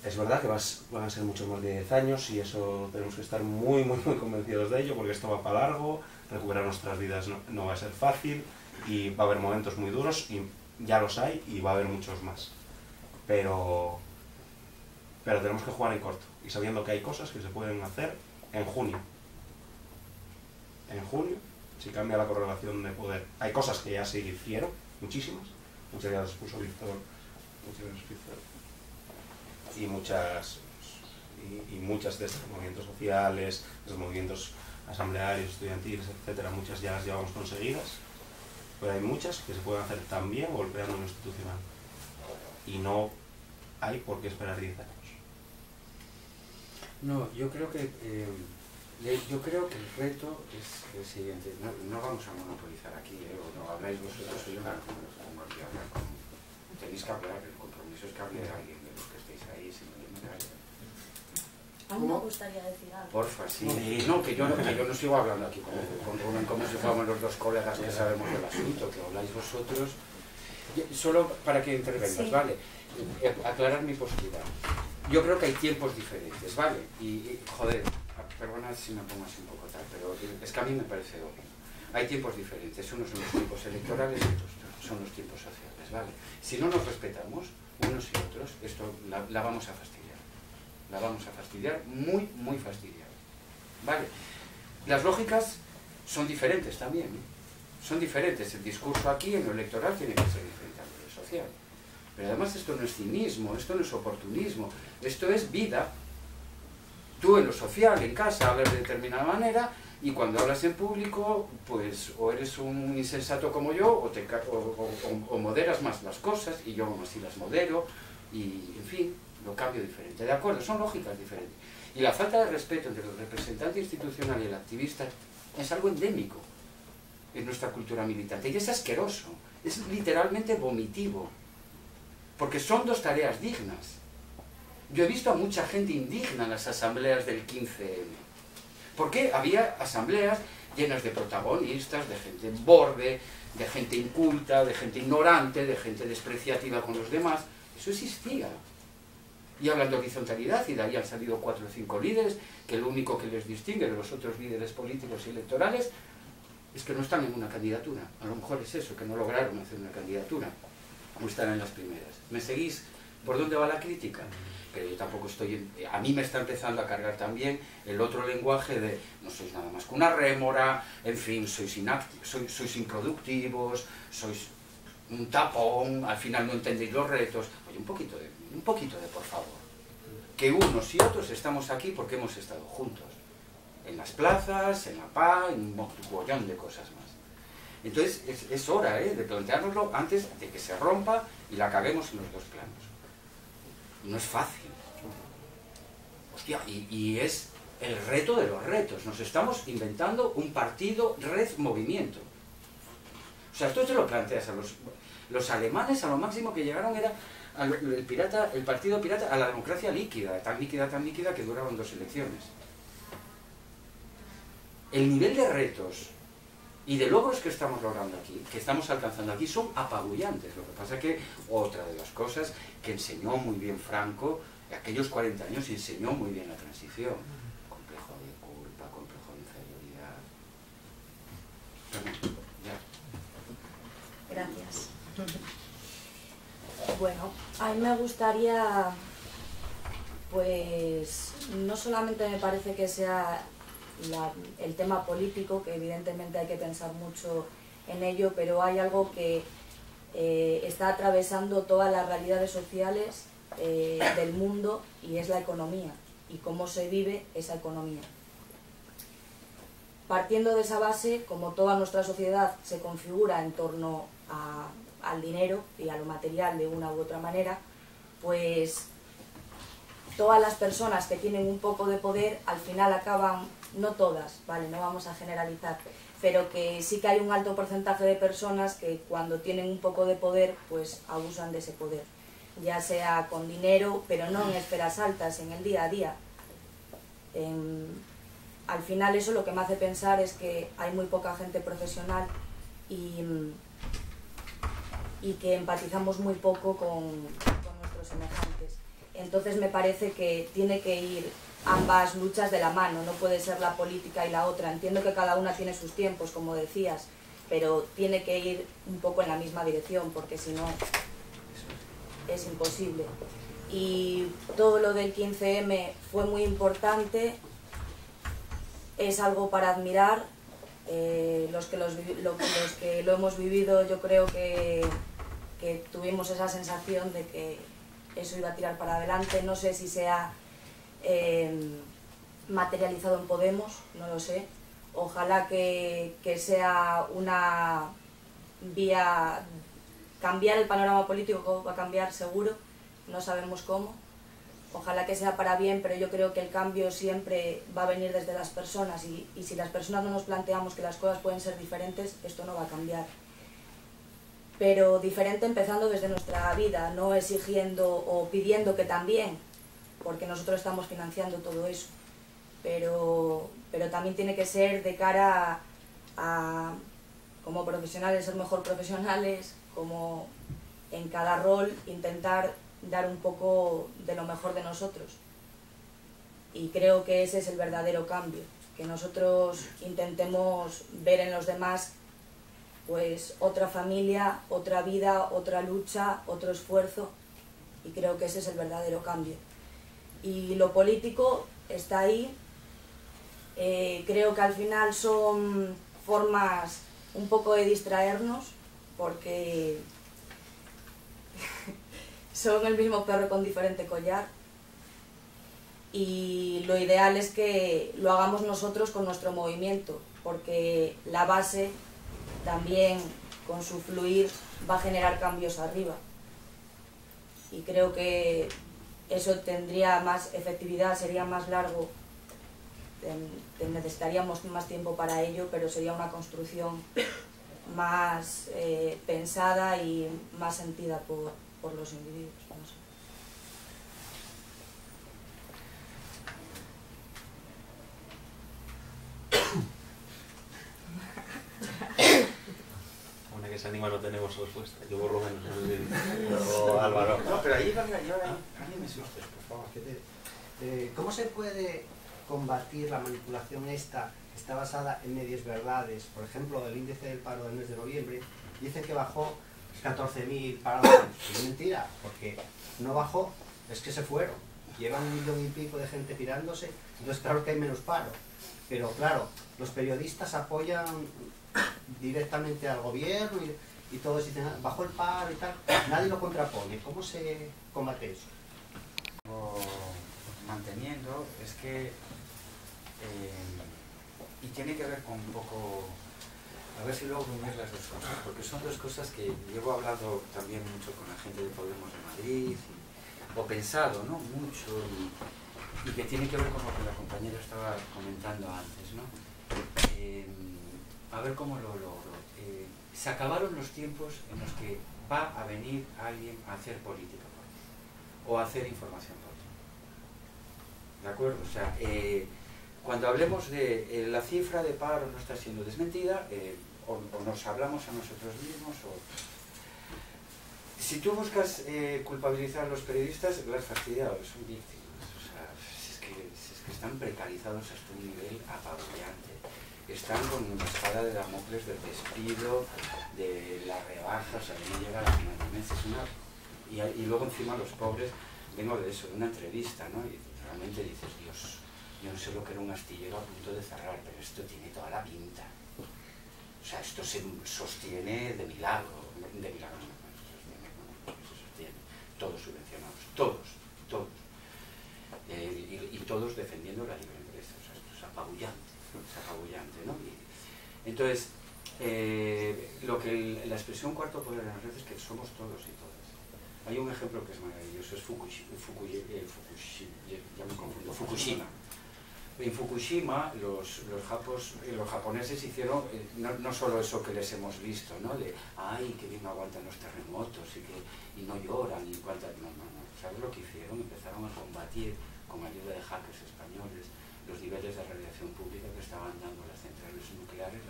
Es verdad que van a ser muchos más de 10 años y eso tenemos que estar muy convencidos de ello, porque esto va para largo, recuperar nuestras vidas no va a ser fácil y va a haber momentos muy duros, y ya los hay y va a haber muchos más. Pero tenemos que jugar en corto y sabiendo que hay cosas que se pueden hacer en junio. En junio, si cambia la correlación de poder. Hay cosas que ya se hicieron, muchísimas, muchas ya las puso Víctor, y muchas de estos movimientos sociales, de los movimientos asamblearios, estudiantiles, etcétera, muchas ya las llevamos conseguidas, pero hay muchas que se pueden hacer también golpeando en lo institucional. Y no hay por qué esperar 10 años. No, yo creo que el reto es el siguiente. No vamos a monopolizar aquí, o no habláis vosotros, yo no aquí a hablar con... Tenéis que hablar, el compromiso es que hable alguien de los que estéis ahí, si no yo me callo. A mí me gustaría decir algo. Porfa, sí. No, que yo no sigo hablando aquí con Rubén como si fuéramos los dos colegas que sabemos del asunto, que habláis vosotros. Solo para que intervengas, sí. ¿Vale? Aclarar mi postura. Yo creo que hay tiempos diferentes, ¿vale? Y joder, perdona si me pongo así un poco tal, pero es que a mí me parece obvio. Hay tiempos diferentes, unos son los tiempos electorales y otros son los tiempos sociales, ¿vale? Si no nos respetamos, unos y otros, esto la vamos a fastidiar. La vamos a fastidiar, muy, muy fastidiar. ¿Vale? Las lógicas son diferentes también, ¿eh? Son diferentes. El discurso aquí, en lo electoral, tiene que ser diferente a lo social. Pero además esto no es cinismo, esto no es oportunismo, esto es vida. Tú en lo social, en casa, hablas de determinada manera, y cuando hablas en público, pues o eres un insensato como yo, o moderas más las cosas, y yo aún así las modero, y en fin, lo cambio diferente. De acuerdo, son lógicas diferentes. Y la falta de respeto entre el representante institucional y el activista es algo endémico en nuestra cultura militante, y es asqueroso, es literalmente vomitivo, porque son dos tareas dignas. Yo he visto a mucha gente indigna en las asambleas del 15M, porque había asambleas llenas de protagonistas, de gente borde, de gente inculta, de gente ignorante, de gente despreciativa con los demás. Eso existía. Y hablan de horizontalidad, y de ahí han salido 4 o 5 líderes, que lo único que les distingue de los otros líderes políticos y electorales es que no están en una candidatura. A lo mejor es eso, que no lograron hacer una candidatura, o están en las primeras. ¿Me seguís por dónde va la crítica? Pero yo tampoco estoy... A mí me está empezando a cargar también el otro lenguaje de no sois nada más que una rémora, en fin, sois improductivos, sois un tapón, al final no entendéis los retos. Oye, un poquito de por favor. Que unos y otros estamos aquí porque hemos estado juntos. En las plazas, en la PA, en un mogollón de cosas más. Entonces es hora de planteárnoslo antes de que se rompa y la caguemos en los dos planos. No es fácil. Hostia, y es el reto de los retos. Nos estamos inventando un partido red movimiento. O sea, esto te lo planteas a los alemanes, a lo máximo que llegaron era el partido pirata a la democracia líquida, tan líquida que duraron 2 elecciones. El nivel de retos y de logros que estamos logrando aquí, que estamos alcanzando aquí, son apabullantes. Lo que pasa es que otra de las cosas que enseñó muy bien Franco, aquellos 40 años enseñó muy bien la transición. Complejo de culpa, complejo de inferioridad. Perdón, ya. Gracias. Bueno, a mí me gustaría, pues, no solamente me parece que sea el tema político, que evidentemente hay que pensar mucho en ello, pero hay algo que está atravesando todas las realidades sociales del mundo, y es la economía, y cómo se vive esa economía. Partiendo de esa base, como toda nuestra sociedad se configura en torno al dinero y a lo material de una u otra manera, pues todas las personas que tienen un poco de poder al final acaban, no todas, vale, no vamos a generalizar, pero que sí que hay un alto porcentaje de personas que cuando tienen un poco de poder, pues abusan de ese poder, ya sea con dinero, pero no en esferas altas, en el día a día. Al final eso lo que me hace pensar es que hay muy poca gente profesional y que empatizamos muy poco con nuestros semejantes. Entonces me parece que tiene que ir ambas luchas de la mano, no puede ser la política y la otra. Entiendo que cada una tiene sus tiempos, como decías, pero tiene que ir un poco en la misma dirección, porque si no es imposible. Y todo lo del 15M fue muy importante, es algo para admirar. Los que lo hemos vivido, yo creo que tuvimos esa sensación de que eso iba a tirar para adelante. No sé si se ha materializado en Podemos, no lo sé. Ojalá que sea una vía, cambiar el panorama político, va a cambiar seguro, no sabemos cómo. Ojalá que sea para bien, pero yo creo que el cambio siempre va a venir desde las personas, y si las personas no nos planteamos que las cosas pueden ser diferentes, esto no va a cambiar. Pero diferente empezando desde nuestra vida, no exigiendo o pidiendo que también, porque nosotros estamos financiando todo eso, pero también tiene que ser de cara a como profesionales, ser mejor profesionales, como en cada rol intentar dar un poco de lo mejor de nosotros. Y creo que ese es el verdadero cambio, que nosotros intentemos ver en los demás pues otra familia, otra vida, otra lucha, otro esfuerzo, y creo que ese es el verdadero cambio. Y lo político está ahí, creo que al final son formas un poco de distraernos, porque son el mismo perro con diferente collar, y lo ideal es que lo hagamos nosotros con nuestro movimiento, porque la base también con su fluir va a generar cambios arriba, y creo que eso tendría más efectividad, sería más largo, necesitaríamos más tiempo para ello, pero sería una construcción más pensada y más sentida por los individuos. No sé. Una que se anima no tenemos respuesta. Yo borro menos. O Álvaro. No, pero ahí me asustes, por favor. ¿Cómo se puede combatir la manipulación esta que está basada en medias verdades? Por ejemplo, el índice del paro del mes de noviembre dice que bajó 14.000 parados. Es mentira, porque no bajó, es que se fueron. Llevan 1 millón y pico de gente pirándose, entonces claro que hay menos paro. Pero claro, los periodistas apoyan directamente al gobierno y todos dicen, bajó el paro y tal, nadie lo contrapone. ¿Cómo se combate eso? Manteniendo, es que y tiene que ver con un poco, a ver si logro unir las dos cosas, porque son dos cosas que llevo hablando también mucho con la gente de Podemos de Madrid, o pensado, ¿no?, mucho, y que tiene que ver con lo que la compañera estaba comentando antes, ¿no? A ver cómo lo logro. Se acabaron los tiempos en los que va a venir alguien a hacer política o a hacer información política. ¿De acuerdo? O sea, cuando hablemos de la cifra de paro no está siendo desmentida, o nos hablamos a nosotros mismos, o... Si tú buscas culpabilizar a los periodistas, lo has fastidiado, son víctimas. O sea, si es que están precarizados hasta un nivel apabullante. Están con una espada de Damocles del despido, de la rebaja, o sea, no llega a la final de mes. Y luego encima los pobres, vengo de eso, de una entrevista, ¿no? Y realmente dices, Dios, yo no sé lo que era un astillero a punto de cerrar, pero esto tiene toda la pinta. O sea, esto se sostiene de milagro, no, se sostiene, todos subvencionados, todos. Y todos defendiendo la libre empresa, o sea, esto es apabullante, ¿no? Y, entonces, la expresión cuarto poder en las redes es que somos todos y todas. Hay un ejemplo que es maravilloso, es Fukushima. En Fukushima los japoneses hicieron no solo eso que les hemos visto, ¿no? De, ay, que bien aguantan los terremotos y no lloran, y cuántas... No. ¿Sabes lo que hicieron? Empezaron a combatir, con ayuda de hackers españoles, los niveles de radiación pública que estaban dando las centrales nucleares, es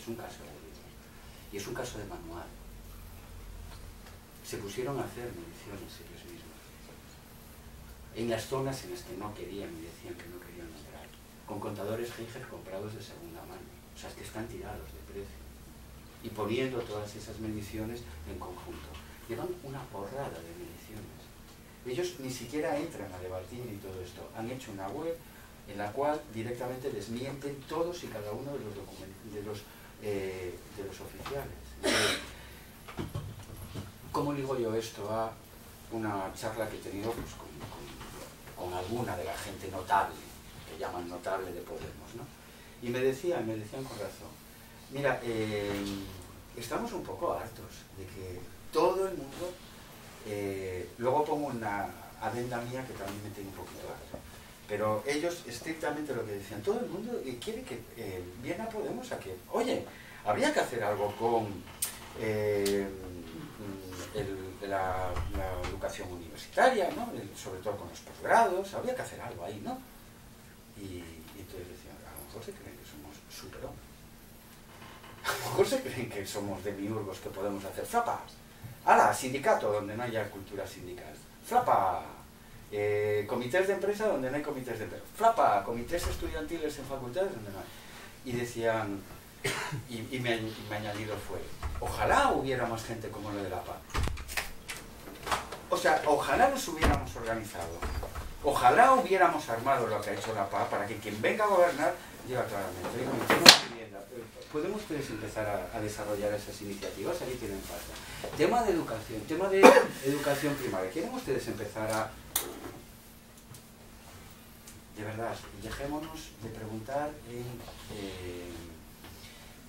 un caso de vida. Y es un caso de manual. Se pusieron a hacer mediciones ellos mismos. En las zonas en las que no querían y decían que no querían entrar. Con contadores Geiger comprados de segunda mano. O sea, es que están tirados de precio. Y poniendo todas esas mediciones en conjunto. Llevan una porrada de mediciones. Ellos ni siquiera entran a debatir y todo esto. Han hecho una web en la cual directamente desmienten todos y cada uno de los documentos, de los oficiales. Entonces, ¿cómo ligo yo esto a una charla que he tenido pues, con alguna de la gente notable, que llaman notable de Podemos, ¿no? Y me decían con razón, mira, estamos un poco hartos de que todo el mundo, luego pongo una adenda mía que también me tiene un poquito harto, pero ellos estrictamente lo que decían, todo el mundo quiere que viene a Podemos a que, oye, habría que hacer algo con la educación universitaria, ¿no? Sobre todo con los posgrados, habría que hacer algo ahí, ¿no? Y entonces decían, a lo mejor se creen que somos superhombres. A lo mejor se creen que somos demiurgos que podemos hacer flapas. ¡Hala! Sindicato donde no haya cultura sindical. ¡Flapa! Comités de empresa donde no hay comités de empresa. ¡Flapa! Comités estudiantiles en facultades donde no hay. Y decían, y mi añadido fue, ojalá hubiera más gente como lo de la PA. O sea, ojalá nos hubiéramos organizado. Ojalá hubiéramos armado lo que ha hecho la PA para que quien venga a gobernar diga claramente. ¿Pueden ustedes empezar a desarrollar esas iniciativas? Ahí tienen falta. Tema de educación primaria. ¿Quieren ustedes empezar a... De verdad, dejémonos de preguntar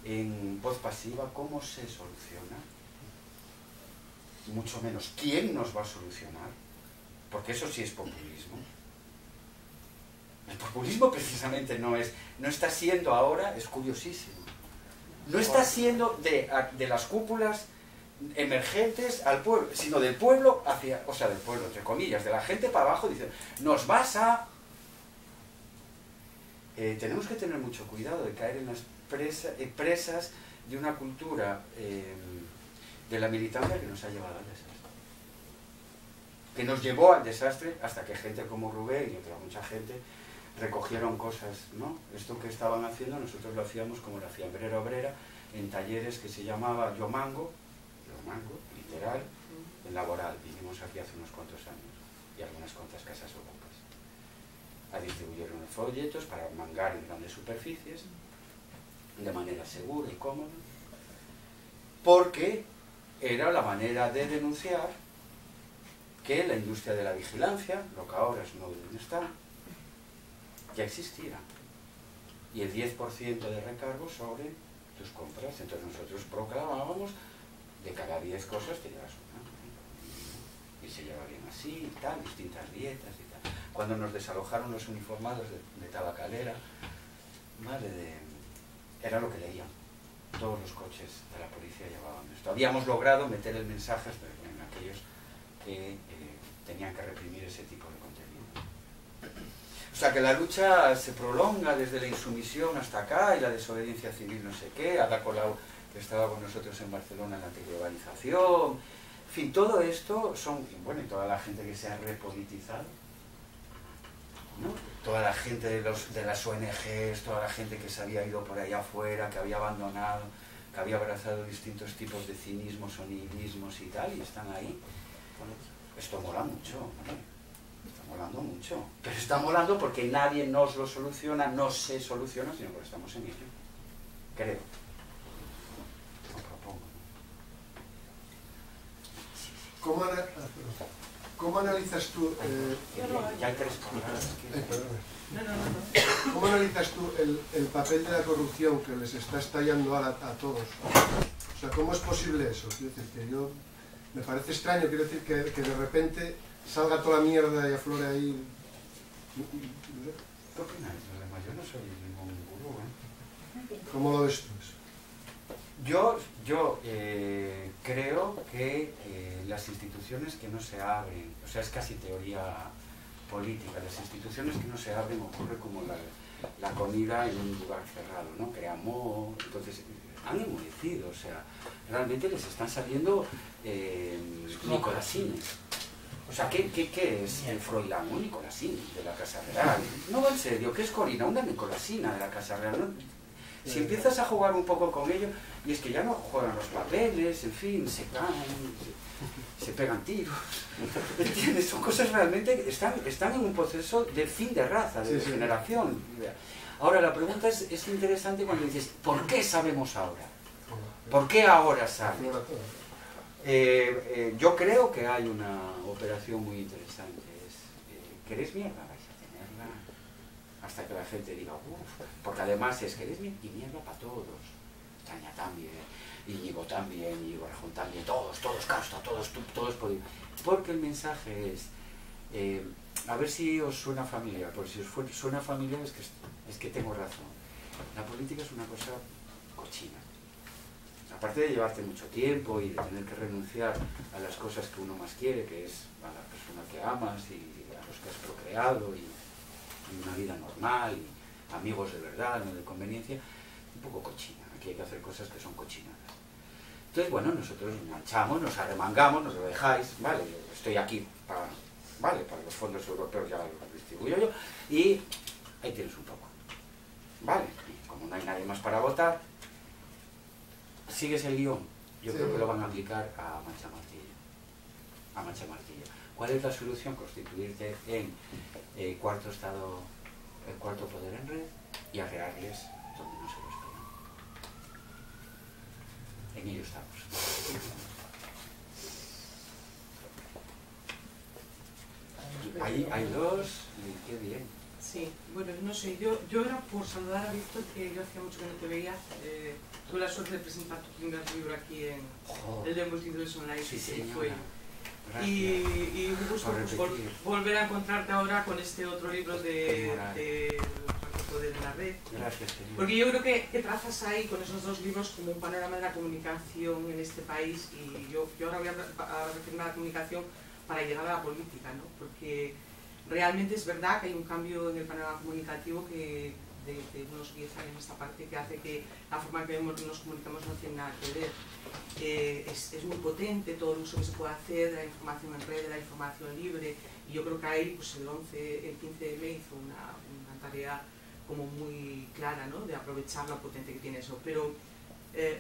en voz pasiva cómo se soluciona. Mucho menos quién nos va a solucionar. Porque eso sí es populismo. El populismo precisamente no está siendo ahora, es curiosísimo. No está siendo de las cúpulas emergentes al pueblo, sino del pueblo hacia, o sea, del pueblo, entre comillas, de la gente para abajo, dice, nos vas a... tenemos que tener mucho cuidado de caer en las presas de una cultura de la militancia que nos ha llevado al desastre. Que nos llevó al desastre hasta que gente como Rubén y otra mucha gente recogieron cosas, ¿no? Esto que estaban haciendo, nosotros lo hacíamos como la fiambrera obrera, en talleres que se llamaba Yo Mango, literal, en Laboral. Vinimos aquí hace unos cuantos años, y algunas cuantas casas ocupas, a distribuir unos folletos para mangar en grandes superficies, de manera segura y cómoda, porque era la manera de denunciar que la industria de la vigilancia, lo que ahora es no deben estar, ya existía. Y el 10% de recargo sobre tus compras. Entonces nosotros proclamábamos, de cada 10 cosas te llevas una. Y se lleva bien así, y tal, distintas dietas y tal. Cuando nos desalojaron los uniformados de Tabacalera, ¿vale? Era lo que leían. Todos los coches de la policía llevaban esto. Habíamos logrado meter el mensaje en aquellos que tenían que reprimir ese tipo de contenido. O sea que la lucha se prolonga desde la insumisión hasta acá y la desobediencia civil no sé qué, Ada Colau que estaba con nosotros en Barcelona en la antiglobalización, en fin, todo esto son, bueno, y toda la gente que se ha repolitizado, ¿no? Toda la gente de las ONGs, toda la gente que se había ido por ahí afuera, que había abandonado, que había abrazado distintos tipos de cinismos o nihilismos y tal, y están ahí. Esto mola mucho, ¿no? Está molando mucho, pero está molando porque nadie nos lo soluciona, no se soluciona, sino porque estamos en ello, creo. Lo propongo. ¿Cómo analizas tú ya hay 3 palabras. ¿Cómo analizas tú el papel de la corrupción que les está estallando a todos? O sea, ¿cómo es posible eso? Quiero decir que me parece extraño, quiero decir que de repente salga toda la mierda y aflore ahí. ¿Qué opináis? Yo no soy ningún gurú, ¿eh? ¿Cómo lo ves tú eso? Yo creo que las instituciones que no se abren, o sea, es casi teoría política, las instituciones que no se abren ocurre como la comida en un lugar cerrado, ¿no? Crea moho, entonces han enmudecido, o sea, realmente les están saliendo nicolasines. O sea, ¿qué es el Froilán? Un nicolasín de la Casa Real. No, en serio, ¿qué es Corina? Una nicolasina de la Casa Real, ¿no? Si empiezas a jugar un poco con ello, y es que ya no juegan los papeles, en fin, se caen, se pegan tiros, ¿entiendes? Son cosas realmente, están en un proceso de fin de raza, de degeneración. Ahora, la pregunta es interesante cuando dices, ¿por qué sabemos ahora? ¿Por qué ahora sabe? Yo creo que hay una operación muy interesante, ¿queréis mierda? Vais a tenerla hasta que la gente diga, uff, porque además es queréis mierda y mierda para todos, Taña también, Íñigo también, Íñigo Arjón también, todos, Casta, todos podéis, porque el mensaje es, a ver si os suena familiar, porque si os suena familiar es que tengo razón, la política es una cosa cochina. aparte de llevarte mucho tiempo y de tener que renunciar a las cosas que uno más quiere, que es a la persona que amas y a los que has procreado y una vida normal y amigos de verdad, no de conveniencia, un poco cochina. Aquí hay que hacer cosas que son cochinadas. Entonces, bueno, nosotros nos manchamos, nos arremangamos, nos lo dejáis, vale, estoy aquí para, vale, para los fondos europeos ya los distribuyo yo, y ahí tienes un poco, vale, y como no hay nadie más para votar, sigues el guión, yo creo que lo van a aplicar a mancha martillo. ¿Cuál es la solución? Constituirte en el cuarto estado, el cuarto poder en red y arrearles donde no se lo esperan. En ello estamos. Hay dos, y qué bien. Sí, bueno, no sé, yo era por saludar a Víctor, que yo hacía mucho que no te veía. Tuve la suerte de presentar tu primer libro aquí en el de Multitudes Online, Sí, que señora. fue. Y un gusto pues, volver a encontrarte ahora con este otro libro de Poder en la Red. Gracias, señor. Porque yo creo que trazas ahí con esos dos libros como un panorama de la comunicación en este país, y yo ahora voy a referirme a la comunicación para llegar a la política, ¿no? Porque realmente es verdad que hay un cambio en el panorama comunicativo que de unos 10 años esta parte, que hace que la forma en que nos comunicamos no tiene nada que ver. Es muy potente todo el uso que se puede hacer de la información en red, de la información libre, y yo creo que ahí pues el 15M hizo una tarea como muy clara, ¿no? De aprovechar lo potente que tiene eso. Pero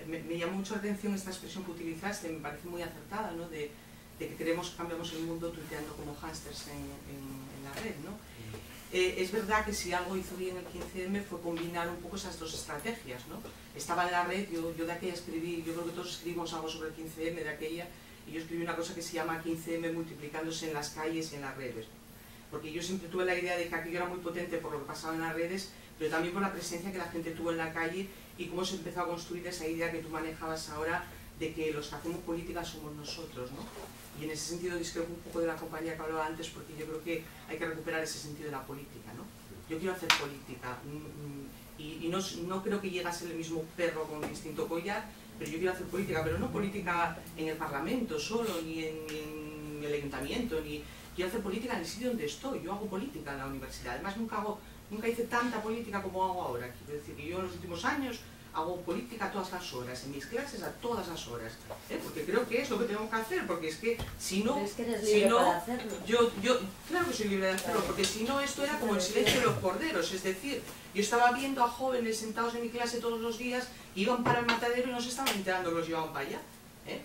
me llamó mucho la atención esta expresión que utilizaste, me parece muy acertada, ¿no? De que cambiamos el mundo tuiteando como hámsters en la red, ¿no? Es verdad que si algo hizo bien el 15M fue combinar un poco esas dos estrategias, ¿no? Estaba en la red, yo de aquella escribí, yo creo que todos escribimos algo sobre el 15M de aquella, y yo escribí una cosa que se llama 15M multiplicándose en las calles y en las redes. Porque yo siempre tuve la idea de que aquello era muy potente por lo que pasaba en las redes, pero también por la presencia que la gente tuvo en la calle y cómo se empezó a construir esa idea que tú manejabas ahora de que los que hacemos política somos nosotros, ¿no? Y en ese sentido discrepo un poco de la compañía que hablaba antes, porque yo creo que hay que recuperar ese sentido de la política, ¿no? Yo quiero hacer política y no creo que llegue a ser el mismo perro con distinto collar, pero yo quiero hacer política, pero no política en el Parlamento solo, ni en el Ayuntamiento, ni quiero hacer política en el sitio donde estoy. Yo hago política en la universidad, además nunca hice tanta política como hago ahora. Quiero decir que yo en los últimos años hago política a todas las horas, en mis clases a todas las horas, porque creo que es lo que tenemos que hacer, porque es que si no... ¿Crees que eres libre para hacerlo? Yo claro que soy libre de hacerlo, porque si no esto era como el silencio de los corderos, es decir, yo estaba viendo a jóvenes sentados en mi clase todos los días, iban para el matadero y no se estaban enterando que los llevaban para allá.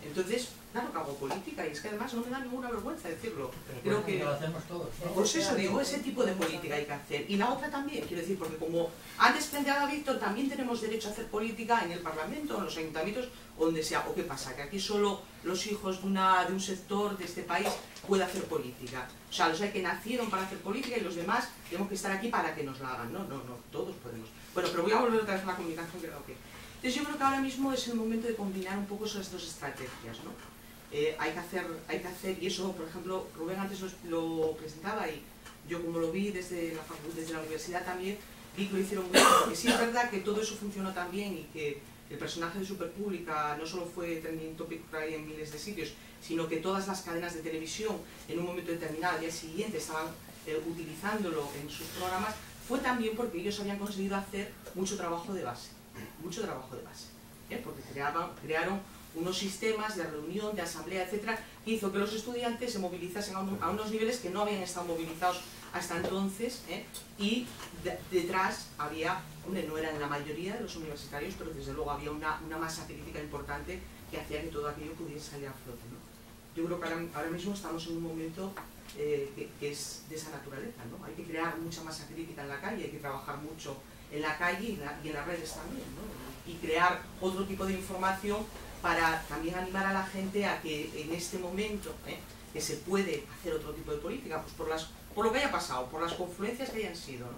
Entonces, claro que hago política, y es que además no me da ninguna vergüenza decirlo. Creo que lo hacemos todos, ¿no? Pues eso digo, ese tipo de política hay que hacer. Y la otra también, quiero decir, porque como antes planteaba Víctor, también tenemos derecho a hacer política en el Parlamento, en los ayuntamientos, donde sea. ¿O qué pasa? Que aquí solo los hijos de un sector de este país pueden hacer política. O sea, los hay que nacieron para hacer política y los demás tenemos que estar aquí para que nos la hagan. No, todos podemos. Bueno, pero voy a volver otra vez a la comunicación, que creo que... Entonces yo creo que ahora mismo es el momento de combinar un poco esas dos estrategias, ¿no? Hay que hacer, y eso, por ejemplo, Rubén antes lo presentaba, y yo como lo vi desde la universidad también, vi que lo hicieron muy bien, porque sí es verdad que todo eso funcionó tan bien y que el personaje de Superpública no solo fue trending topic por ahí en miles de sitios, sino que todas las cadenas de televisión en un momento determinado, al día siguiente, estaban utilizándolo en sus programas, fue también porque ellos habían conseguido hacer mucho trabajo de base, porque crearon unos sistemas de reunión, de asamblea, etcétera, que hizo que los estudiantes se movilizasen a unos niveles que no habían estado movilizados hasta entonces, y detrás había, no eran la mayoría de los universitarios, pero desde luego había una masa crítica importante que hacía que todo aquello pudiese salir a flote, ¿no? Yo creo que ahora mismo estamos en un momento que es de esa naturaleza, ¿no? Hay que crear mucha masa crítica en la calle, hay que trabajar mucho en la calle y en las redes también, ¿no? Y crear otro tipo de información para también animar a la gente a que en este momento que se puede hacer otro tipo de política, pues por lo que haya pasado, por las confluencias que hayan sido, ¿no?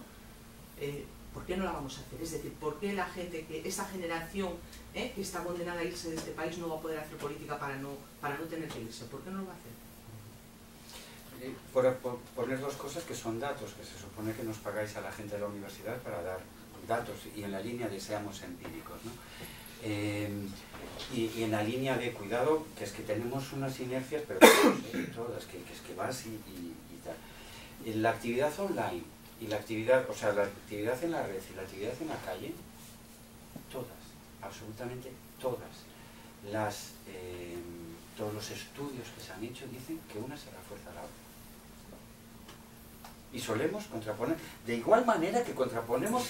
¿Por qué no la vamos a hacer? Es decir, ¿por qué la gente, esa generación que está condenada a irse de este país no va a poder hacer política para no tener que irse? ¿Por qué no lo va a hacer? Por poner dos cosas que son datos, que se supone que nos pagáis a la gente de la universidad para dar datos, y en la línea de seamos empíricos, ¿no? Y en la línea de cuidado, que es que tenemos unas inercias, pero todas, que es que vas y tal. La actividad online y la actividad, o sea, la actividad en la red y la actividad en la calle, todas, absolutamente todas, todos los estudios que se han hecho dicen que una se refuerza a la otra. Y solemos contraponer, de igual manera que contraponemos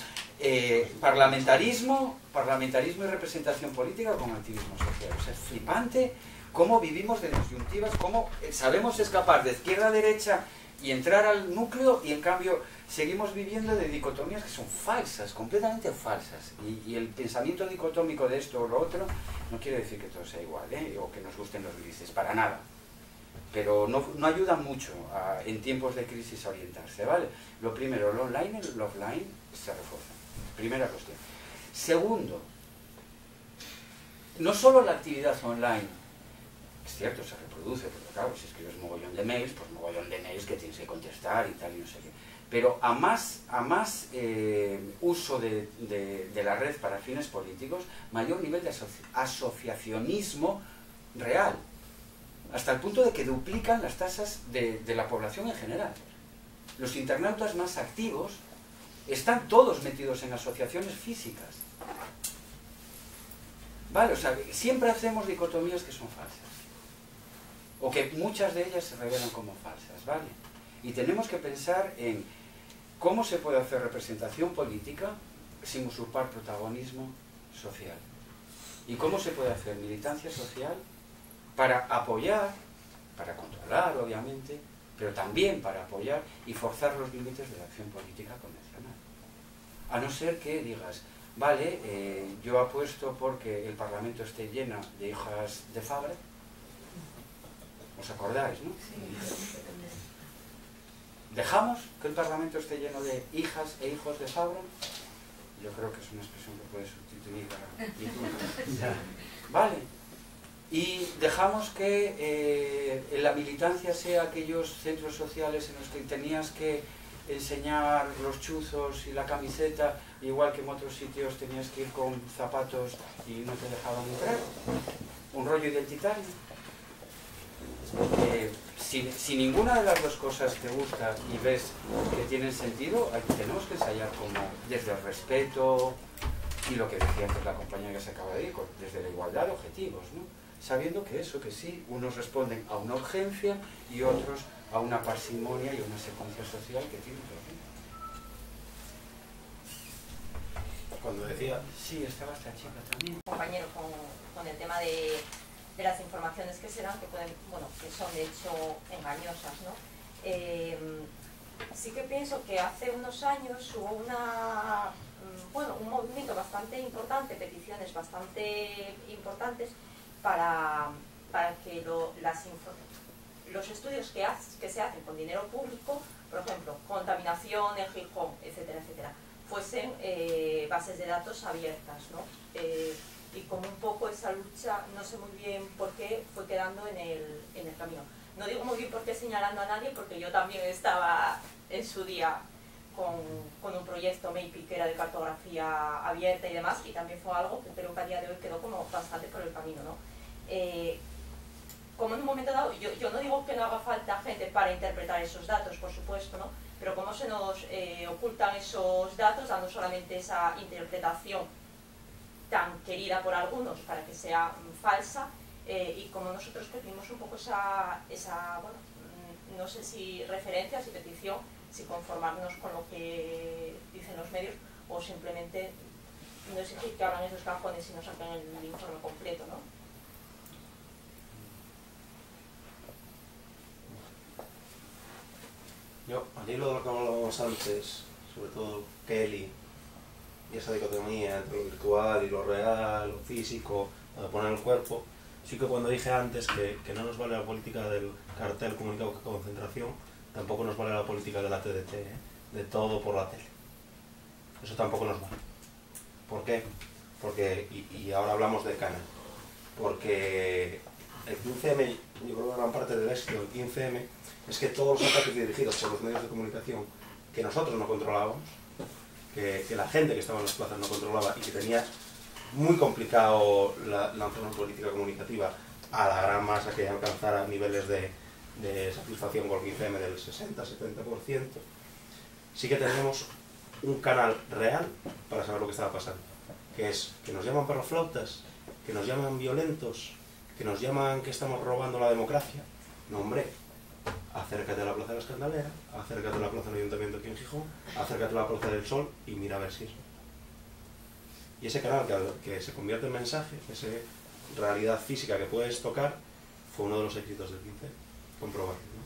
parlamentarismo y representación política con activismo social. O sea, es flipante cómo vivimos de disyuntivas, cómo sabemos escapar de izquierda a derecha y entrar al núcleo, y en cambio seguimos viviendo de dicotomías que son falsas, completamente falsas. Y el pensamiento dicotómico de esto o lo otro no quiere decir que todo sea igual, o que nos gusten los grises, para nada. Pero no ayuda mucho en tiempos de crisis a orientarse, ¿vale? Lo primero, el online y el offline se refuerzan. Primera cuestión. Segundo, no solo la actividad online, es cierto, se reproduce, porque claro, si escribes mogollón de mails, pues mogollón de mails que tienes que contestar y tal, y no sé qué. Pero a más uso de la red para fines políticos, mayor nivel de asociacionismo real. Hasta el punto de que duplican las tasas de la población en general. Los internautas más activos están todos metidos en asociaciones físicas. Vale, o sea, siempre hacemos dicotomías que son falsas. O que muchas de ellas se revelan como falsas, ¿vale? Y tenemos que pensar en cómo se puede hacer representación política sin usurpar protagonismo social. Y cómo se puede hacer militancia social para apoyar, para controlar, obviamente, pero también para apoyar y forzar los límites de la acción política convencional. A no ser que digas, vale, yo apuesto porque el Parlamento esté lleno de hijas de Fabra. ¿Os acordáis, no? ¿Dejamos que el Parlamento esté lleno de hijas e hijos de Fabra? Yo creo que es una expresión que puede sustituir a... Vale. Y dejamos que la militancia sea aquellos centros sociales en los que tenías que enseñar los chuzos y la camiseta, igual que en otros sitios tenías que ir con zapatos y no te dejaban entrar. Un rollo identitario. Si ninguna de las dos cosas te gusta y ves que tienen sentido, tenemos que ensayar como desde el respeto y lo que decía antes la compañera que se acaba de ir, desde la igualdad de objetivos, ¿no? Sabiendo que eso, que sí, unos responden a una urgencia y otros a una parsimonia y una secuencia social que tiene otro fin. Cuando decía... Sí, estaba esta chica también. Compañero, con el tema de las informaciones que se dan, que pueden, bueno, que son de hecho engañosas, ¿no? Sí que pienso que hace unos años hubo un movimiento bastante importante, peticiones bastante importantes para que los estudios que se hacen con dinero público, por ejemplo, contaminación en Gijón, etcétera, etcétera, fuesen bases de datos abiertas, ¿no? Y como un poco esa lucha, no sé muy bien por qué, fue quedando en el camino. No digo muy bien por qué señalando a nadie, porque yo también estaba en su día con un proyecto MEIPI que era de cartografía abierta y demás, y también fue algo que creo que a día de hoy quedó como bastante por el camino, ¿no? Como en un momento dado, yo no digo que no haga falta gente para interpretar esos datos, por supuesto, ¿no? Pero cómo se nos ocultan esos datos, dando solamente esa interpretación tan querida por algunos para que sea falsa, y como nosotros pedimos un poco esa bueno, no sé si referencia, si petición, si conformarnos con lo que dicen los medios o simplemente no exigir que abran esos cajones y nos saquen el informe completo, ¿no? Yo, al hilo de lo que hablábamos antes, sobre todo Kelly, y esa dicotomía entre lo virtual y lo real, lo físico, lo de poner el cuerpo, sí que cuando dije antes que no nos vale la política del cartel comunicado de concentración, tampoco nos vale la política de la TDT, de todo por la tele. Eso tampoco nos vale. ¿Por qué? Porque, y ahora hablamos de Canal, porque el 15M, yo creo que gran parte del éxito del 15M es que todos los ataques dirigidos por los medios de comunicación que nosotros no controlábamos, que la gente que estaba en las plazas no controlaba y que tenía muy complicado lanzar una política comunicativa a la gran masa que alcanzara niveles de satisfacción con el 15M del 60-70%. Sí que tenemos un canal real para saber lo que estaba pasando, que es que nos llaman perroflautas, que nos llaman violentos, que nos llaman que estamos robando la democracia. No, hombre, acércate a la Plaza de la Escandalera, acércate a la Plaza del Ayuntamiento aquí en Gijón, acércate a la Plaza del Sol y mira a ver si es. Y ese canal que se convierte en mensaje, esa realidad física que puedes tocar, fue uno de los éxitos del 15, comprobarlo, ¿no?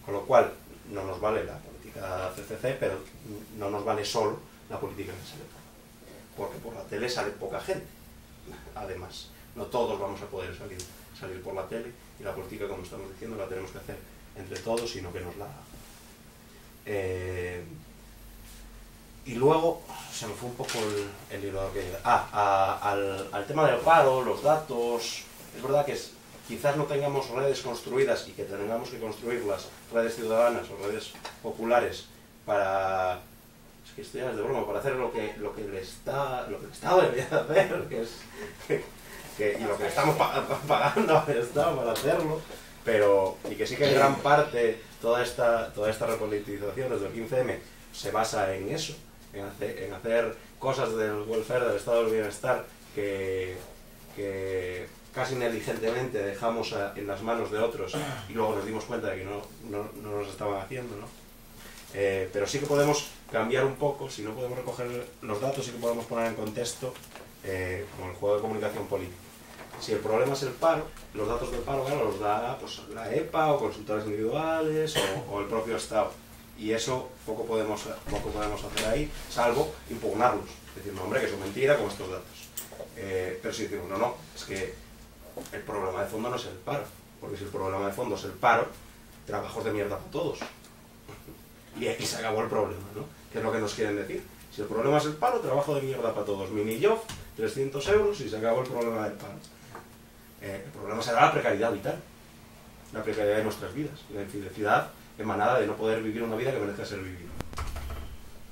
Con lo cual, no nos vale la política CCC, pero no nos vale solo la política en esa época, porque por la tele sale poca gente, además. No todos vamos a poder salir por la tele, y la política, como estamos diciendo, la tenemos que hacer entre todos, sino que nos la haga. Y luego, se me fue un poco el hilo que... al tema del paro, los datos. Es verdad que quizás no tengamos redes construidas y que tengamos que construirlas, redes ciudadanas o redes populares, para... Es que esto ya es de broma, para hacer lo que el Estado debería hacer, y lo que estamos pagando al Estado para hacerlo, pero... Y que sí que en gran parte toda esta repolitización desde el 15M se basa en eso, en hacer cosas del welfare, del estado del bienestar, que casi negligentemente dejamos en las manos de otros y luego nos dimos cuenta de que no nos estaban haciendo, ¿no? Pero sí que podemos cambiar un poco, si no podemos recoger los datos, sí que podemos poner en contexto como el juego de comunicación política. Si el problema es el paro, los datos del paro, claro, los da pues, la EPA o consultoras individuales o el propio Estado. Y eso poco podemos hacer ahí, salvo impugnarlos. Decir, no, hombre, que es mentira con estos datos. Pero si decimos, no, es que el problema de fondo no es el paro. Porque si el problema de fondo es el paro, trabajos de mierda para todos. Y se acabó el problema, ¿no? ¿Qué es lo que nos quieren decir? Si el problema es el paro, trabajo de mierda para todos. Mini job, 300 euros y se acabó el problema del paro. El problema será la precariedad vital, la precariedad de nuestras vidas, la infelicidad emanada de no poder vivir una vida que merezca ser vivida.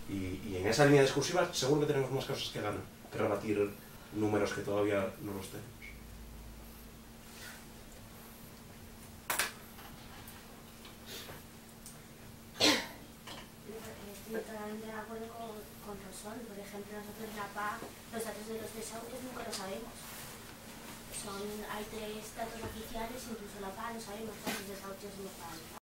Y en esa línea discursiva seguro que tenemos más cosas que ganar que rebatir números que todavía no los tenemos. Estoy totalmente de acuerdo con Rosón. Por ejemplo, nosotros en la PA, los datos de los desahucios nunca los sabemos. Hay 3 datos oficiales, incluso la PA no sabemos cuántos desahucios hemos dado.